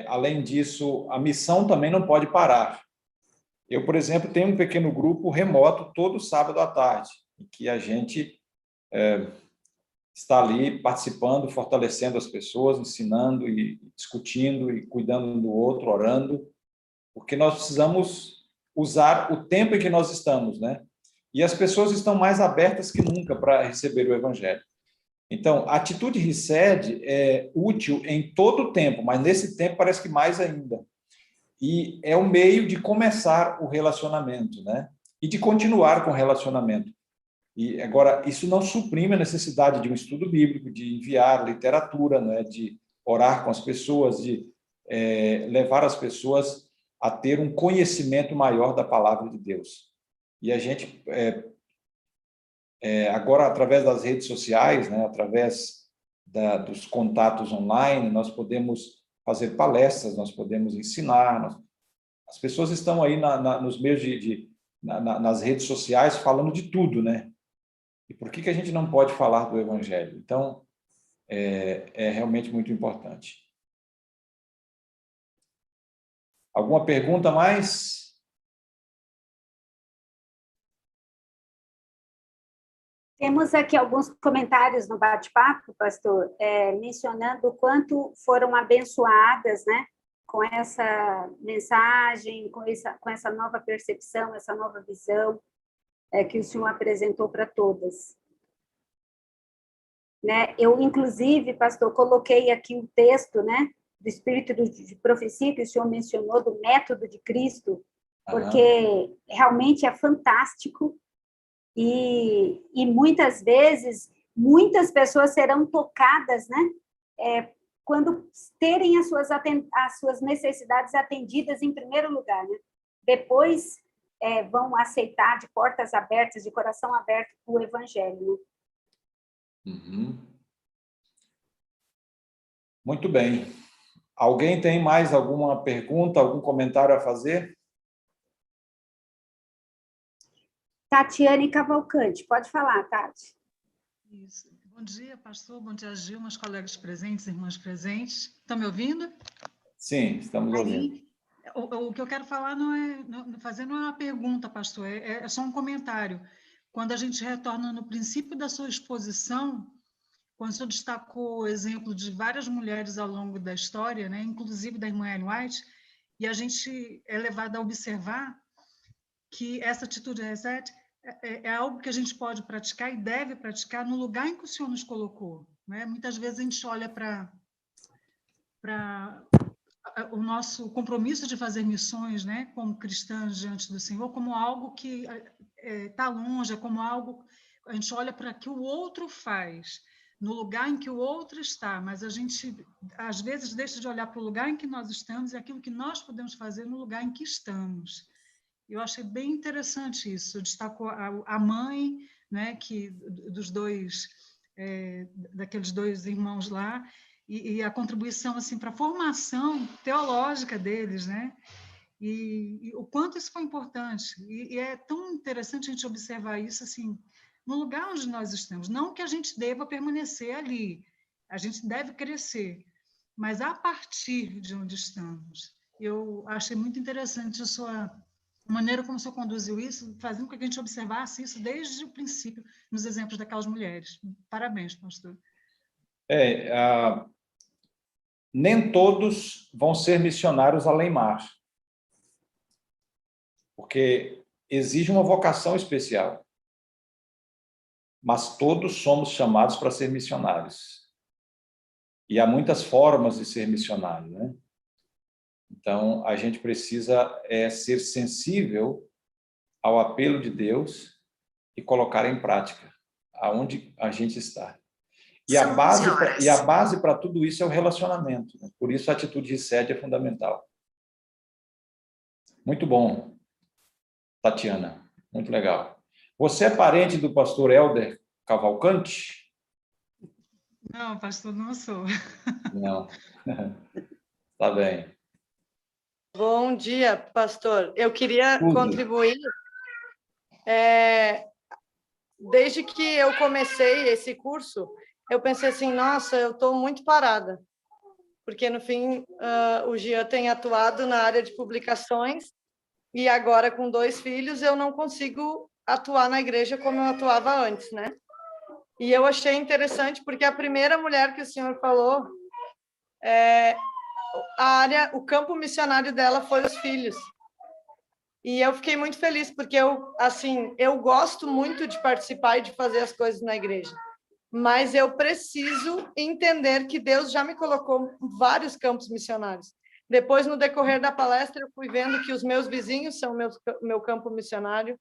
além disso, a missão também não pode parar. Eu, por exemplo, tenho um pequeno grupo remoto todo sábado à tarde, em que a gente está ali participando, fortalecendo as pessoas, ensinando e discutindo e cuidando um do outro, orando, porque nós precisamos usar o tempo em que nós estamos, né? E as pessoas estão mais abertas que nunca para receber o Evangelho. Então, a atitude ReSed é útil em todo o tempo, mas nesse tempo parece que mais ainda. E é o meio de começar o relacionamento, né? E de continuar com o relacionamento. E agora, isso não suprime a necessidade de um estudo bíblico, de enviar literatura, né? De orar com as pessoas, de levar as pessoas a ter um conhecimento maior da palavra de Deus. E a gente, agora, através das redes sociais, né? Através dos contatos online, nós podemos fazer palestras, nós podemos ensinar. As pessoas estão aí nos meios nas redes sociais falando de tudo, né? E por que a gente não pode falar do Evangelho? Então, é realmente muito importante. Alguma pergunta mais? Temos aqui alguns comentários no bate-papo, pastor, mencionando o quanto foram abençoadas, né, com essa mensagem, com essa nova percepção, essa nova visão que o senhor apresentou para todas. Né? Eu, inclusive, pastor, coloquei aqui um texto, né, do Espírito de Profecia, que o senhor mencionou, do método de Cristo, porque realmente é fantástico e muitas vezes, muitas pessoas serão tocadas, né, quando terem as suas necessidades atendidas em primeiro lugar, né? Depois vão aceitar de portas abertas, de coração aberto, o Evangelho. Né? Uhum. Muito bem. Alguém tem mais alguma pergunta, algum comentário a fazer? Tatiane Cavalcante, pode falar, Tati. Isso. Bom dia, pastor. Bom dia, Gil, meus colegas presentes, irmãs presentes. Estão me ouvindo? Sim, estamos ouvindo. O que eu quero falar não é uma pergunta, pastor, é só um comentário. Quando a gente retorna no princípio da sua exposição, quando o senhor destacou o exemplo de várias mulheres ao longo da história, né, inclusive da irmã Ellen White, e a gente é levado a observar que essa atitude ReSed é algo que a gente pode praticar e deve praticar no lugar em que o Senhor nos colocou. Né? Muitas vezes a gente olha para o nosso compromisso de fazer missões, né, como cristãos diante do Senhor, como algo que está longe, como algo... A gente olha para o que o outro faz, no lugar em que o outro está, mas a gente, às vezes, deixa de olhar para o lugar em que nós estamos e aquilo que nós podemos fazer no lugar em que estamos. Eu achei bem interessante isso. Destacou a mãe, né, daqueles dois irmãos lá, e a contribuição assim para a formação teológica deles, né? E o quanto isso foi importante. E é tão interessante a gente observar isso assim no lugar onde nós estamos. Não que a gente deva permanecer ali, a gente deve crescer, mas a partir de onde estamos. Eu achei muito interessante a sua maneira como o senhor conduziu isso, fazendo com que a gente observasse isso desde o princípio, nos exemplos daquelas mulheres. Parabéns, pastor. Nem todos vão ser missionários além-mar, porque exige uma vocação especial. Mas todos somos chamados para ser missionários. E há muitas formas de ser missionário, né? Então, a gente precisa ser sensível ao apelo de Deus e colocar em prática aonde a gente está. E a base para tudo isso é o relacionamento. Né? Por isso, a atitude ReSed é fundamental. Muito bom, Tatiana. Muito legal. Você é parente do pastor Helder Cavalcante? Não, pastor, não sou. Não. Tá bem. Bom dia, pastor. Eu queria contribuir. Desde que eu comecei esse curso, eu pensei assim, nossa, eu estou muito parada. Porque, no fim, o Jean tem atuado na área de publicações e agora, com 2 filhos, eu não consigo atuar na igreja como eu atuava antes, né? E eu achei interessante porque a primeira mulher que o senhor falou, o campo missionário dela foi os filhos. E eu fiquei muito feliz porque eu gosto muito de participar e de fazer as coisas na igreja. Mas eu preciso entender que Deus já me colocou em vários campos missionários. Depois, no decorrer da palestra, eu fui vendo que os meus vizinhos são meu campo missionário.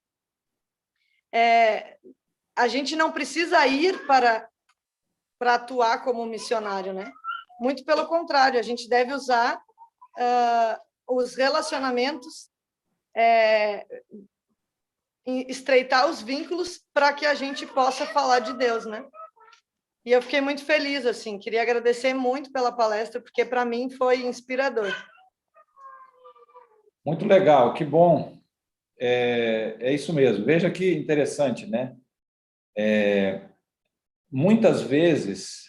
A gente não precisa ir para atuar como missionário, né? Muito pelo contrário, a gente deve usar os relacionamentos, estreitar os vínculos para que a gente possa falar de Deus, né? E eu fiquei muito feliz, assim, queria agradecer muito pela palestra, porque para mim foi inspirador. Muito legal, que bom. É isso mesmo. Veja que interessante, né? Muitas vezes,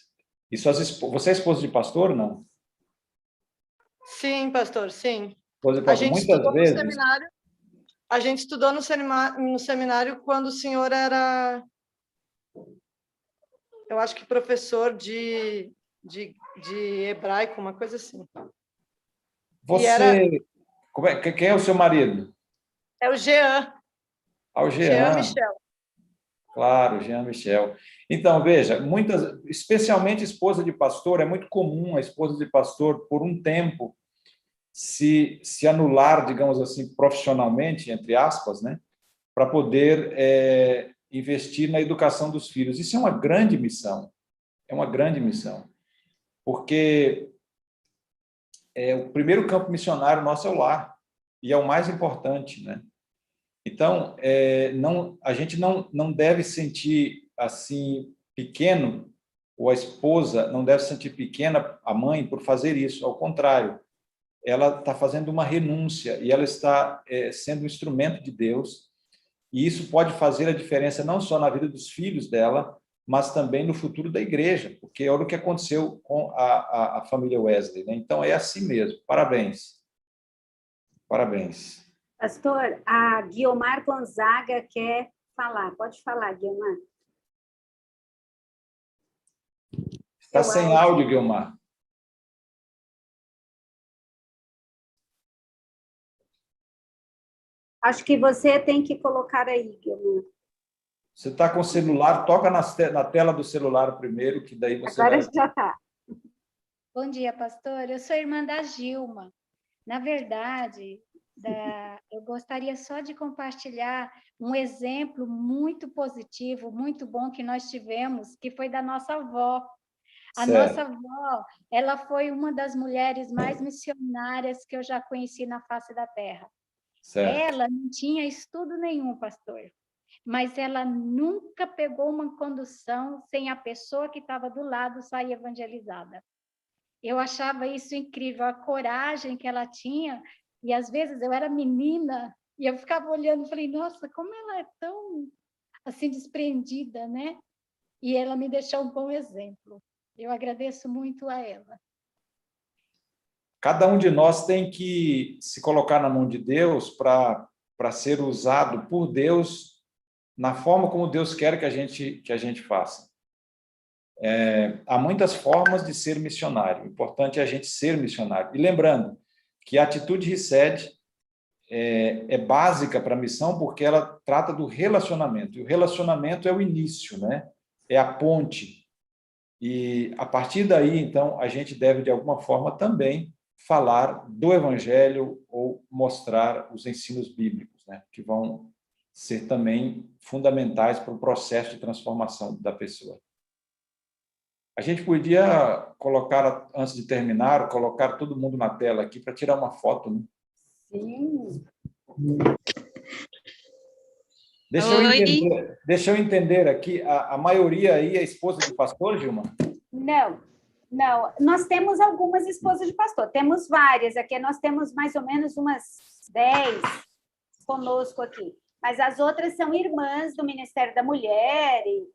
você é esposa de pastor, não? Sim, pastor, sim. Esposa de pastor. Muitas vezes... seminário. A gente estudou no seminário quando o senhor era... Eu acho que professor de hebraico, uma coisa assim. Quem é o seu marido? É o Jean. O Jean Michel. Claro, Jean Michel. Então, veja, especialmente esposa de pastor, é muito comum a esposa de pastor, por um tempo, se anular, digamos assim, profissionalmente, entre aspas, né, para poder investir na educação dos filhos. Isso é uma grande missão. É uma grande missão. Porque o primeiro campo missionário nosso é o lar, e é o mais importante, né? Então, a gente não deve sentir assim pequeno, ou a esposa não deve sentir pequena, a mãe, por fazer isso. Ao contrário, ela está fazendo uma renúncia e ela está sendo um instrumento de Deus, e isso pode fazer a diferença não só na vida dos filhos dela, mas também no futuro da igreja, porque olha o que aconteceu com a família Wesley, né? Então, é assim mesmo. Parabéns. Parabéns. Pastor, a Guiomar Gonzaga quer falar. Pode falar, Guiomar. Está sem áudio, Guiomar. Acho que você tem que colocar aí, Guiomar. Você está com o celular, toca na tela do celular primeiro, que daí você Agora vai... já está. Bom dia, pastor. Eu sou irmã da Gilma. Na verdade, eu gostaria só de compartilhar um exemplo muito positivo, muito bom que nós tivemos, que foi da nossa avó. A nossa avó, ela foi uma das mulheres mais missionárias que eu já conheci na face da terra. Certo. Ela não tinha estudo nenhum, pastor, mas ela nunca pegou uma condução sem a pessoa que estava do lado sair evangelizada. Eu achava isso incrível, a coragem que ela tinha, e às vezes eu era menina, e eu ficava olhando e falei, nossa, como ela é tão, assim, despreendida, né? E ela me deixou um bom exemplo. Eu agradeço muito a ela. Cada um de nós tem que se colocar na mão de Deus para ser usado por Deus na forma como Deus quer que a gente faça. Há muitas formas de ser missionário. O importante é a gente ser missionário. E lembrando que a atitude RICED é básica para a missão porque ela trata do relacionamento. E o relacionamento é o início, né? É a ponte. E, a partir daí, então, a gente deve, de alguma forma, também falar do Evangelho ou mostrar os ensinos bíblicos, né? Que vão ser também fundamentais para o processo de transformação da pessoa. A gente podia colocar, antes de terminar, colocar todo mundo na tela aqui para tirar uma foto, né? Sim. Deixa eu entender aqui, a maioria aí é esposa de pastor, Gilma? Não, Não, nós temos algumas esposas de pastor, temos várias, aqui nós temos mais ou menos umas 10 conosco aqui, mas as outras são irmãs do Ministério da Mulher e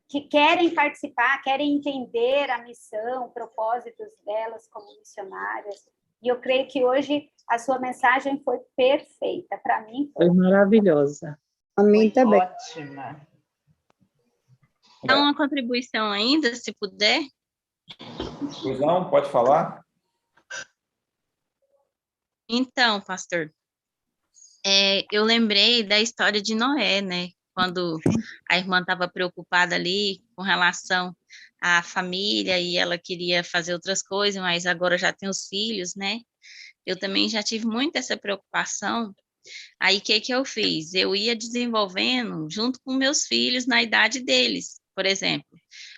que querem participar, querem entender a missão, propósitos delas como missionárias. E eu creio que hoje a sua mensagem foi perfeita. Para mim, foi maravilhosa. A mim também. Ótima. Dá uma contribuição ainda, se puder. Pois não, pode falar? Então, pastor, eu lembrei da história de Noé, né? Quando a irmã estava preocupada ali com relação à família e ela queria fazer outras coisas, mas agora já tem os filhos, né? Eu também já tive muito essa preocupação. Aí, o que eu fiz? Eu ia desenvolvendo junto com meus filhos na idade deles. Por exemplo,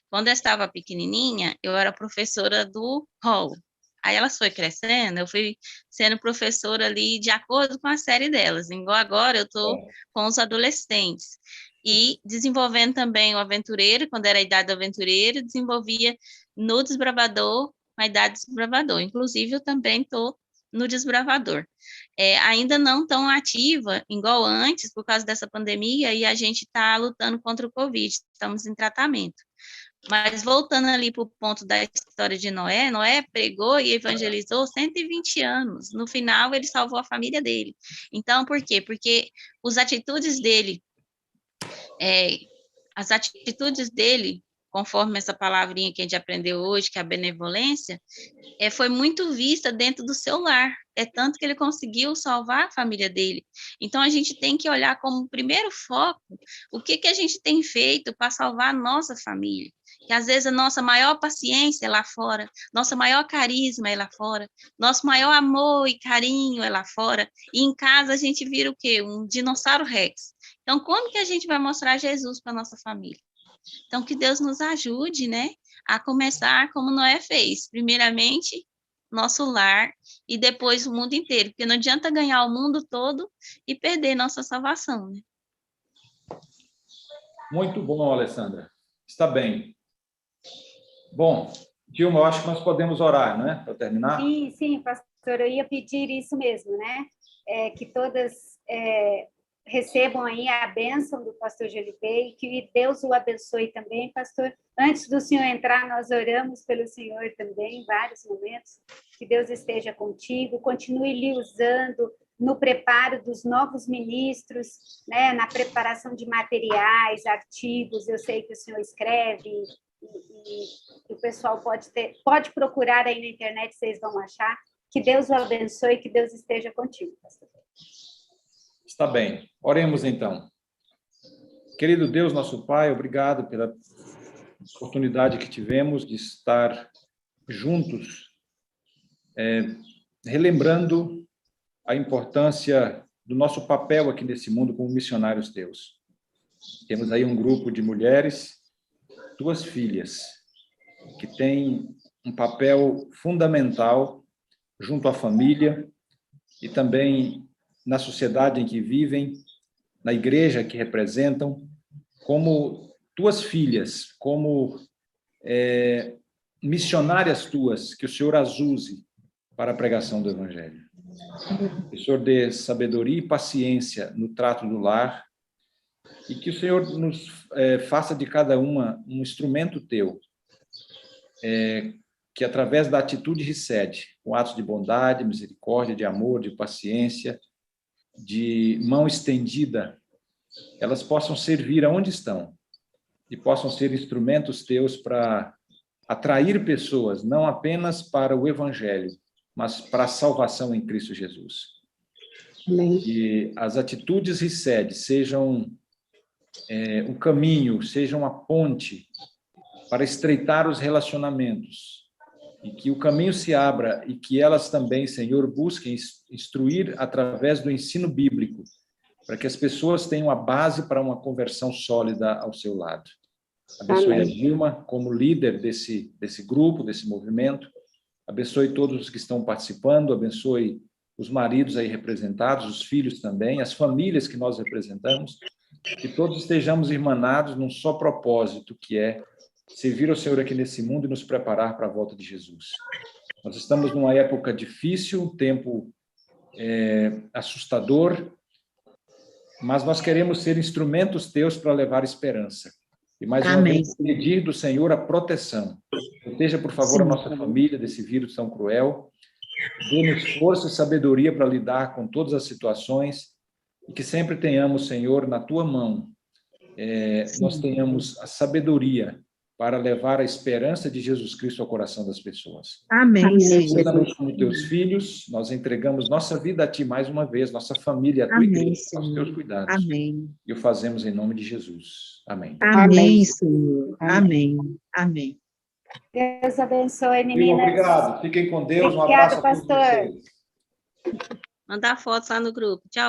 quando eu estava pequenininha, eu era professora do hall. Aí elas foi crescendo, eu fui sendo professora ali de acordo com a série delas. Igual agora eu estou com os adolescentes. E desenvolvendo também o aventureiro, quando era a idade do aventureiro, desenvolvia no desbravador, a idade do desbravador. Inclusive, eu também estou no desbravador. Ainda não tão ativa, igual antes, por causa dessa pandemia, e a gente está lutando contra o Covid, estamos em tratamento. Mas voltando ali para o ponto da história de Noé, Noé pregou e evangelizou 120 anos. No final, ele salvou a família dele. Então, por quê? Porque as atitudes dele, conforme essa palavrinha que a gente aprendeu hoje, que é a benevolência, foi muito vista dentro do seu lar. É tanto que ele conseguiu salvar a família dele. Então, a gente tem que olhar como primeiro foco o que a gente tem feito para salvar a nossa família. Que às vezes a nossa maior paciência é lá fora, nossa maior carisma é lá fora, nosso maior amor e carinho é lá fora, e em casa a gente vira o quê? Um dinossauro rex. Então, como que a gente vai mostrar Jesus para nossa família? Então, que Deus nos ajude, né, a começar como Noé fez. Primeiramente, nosso lar e depois o mundo inteiro, porque não adianta ganhar o mundo todo e perder nossa salvação, né? Muito bom, Alessandra. Está bem. Bom, Dilma, eu acho que nós podemos orar, né, para terminar? Sim, pastor, eu ia pedir isso mesmo, né? Que todas recebam aí a bênção do pastor Gelipei, e que Deus o abençoe também, pastor. Antes do senhor entrar, nós oramos pelo senhor também, em vários momentos. Que Deus esteja contigo, continue lhe usando no preparo dos novos ministros, né? Na preparação de materiais, artigos. Eu sei que o senhor escreve, e o pessoal pode procurar aí na internet, vocês vão achar. Que Deus o abençoe, que Deus esteja contigo, pastor. Está bem. Oremos, então. Querido Deus, nosso Pai, obrigado pela oportunidade que tivemos de estar juntos, relembrando a importância do nosso papel aqui nesse mundo como missionários teus. Temos aí um grupo de mulheres, 2 filhas, que têm um papel fundamental junto à família e também na sociedade em que vivem, na igreja que representam, como tuas filhas, como missionárias tuas, que o Senhor as use para a pregação do Evangelho. Que o Senhor dê sabedoria e paciência no trato do lar, e que o Senhor nos faça de cada uma um instrumento teu, que através da atitude recede, com atos de bondade, misericórdia, de amor, de paciência, de mão estendida, elas possam servir aonde estão e possam ser instrumentos teus para atrair pessoas, não apenas para o Evangelho, mas para a salvação em Cristo Jesus. Amém. Que as atitudes recede sejam um caminho, sejam uma ponte para estreitar os relacionamentos, e que o caminho se abra e que elas também, Senhor, busquem instruir através do ensino bíblico, para que as pessoas tenham a base para uma conversão sólida ao seu lado. Abençoe Amém. A Dilma como líder desse grupo, desse movimento. Abençoe todos os que estão participando, abençoe os maridos aí representados, os filhos também, as famílias que nós representamos, que todos estejamos irmanados num só propósito, que é servir ao Senhor aqui nesse mundo e nos preparar para a volta de Jesus. Nós estamos numa época difícil, um tempo assustador, mas nós queremos ser instrumentos teus para levar esperança. E mais uma vez, pedir do Senhor a proteção. Proteja, por favor, a nossa família desse vírus tão cruel. Dê-nos força e sabedoria para lidar com todas as situações e que sempre tenhamos, Senhor, na tua mão, nós tenhamos a sabedoria para levar a esperança de Jesus Cristo ao coração das pessoas. Amém, Senhor. Estamos como teus filhos, nós entregamos nossa vida a ti mais uma vez, nossa família, a tua igreja, aos teus cuidados. Amém. E o fazemos em nome de Jesus. Amém. Amém, Senhor. Amém. Amém. Deus abençoe, meninas. Obrigado. Fiquem com Deus. Um Obrigada, abraço a todos pastor. vocês. Mandar fotos lá no grupo. Tchau.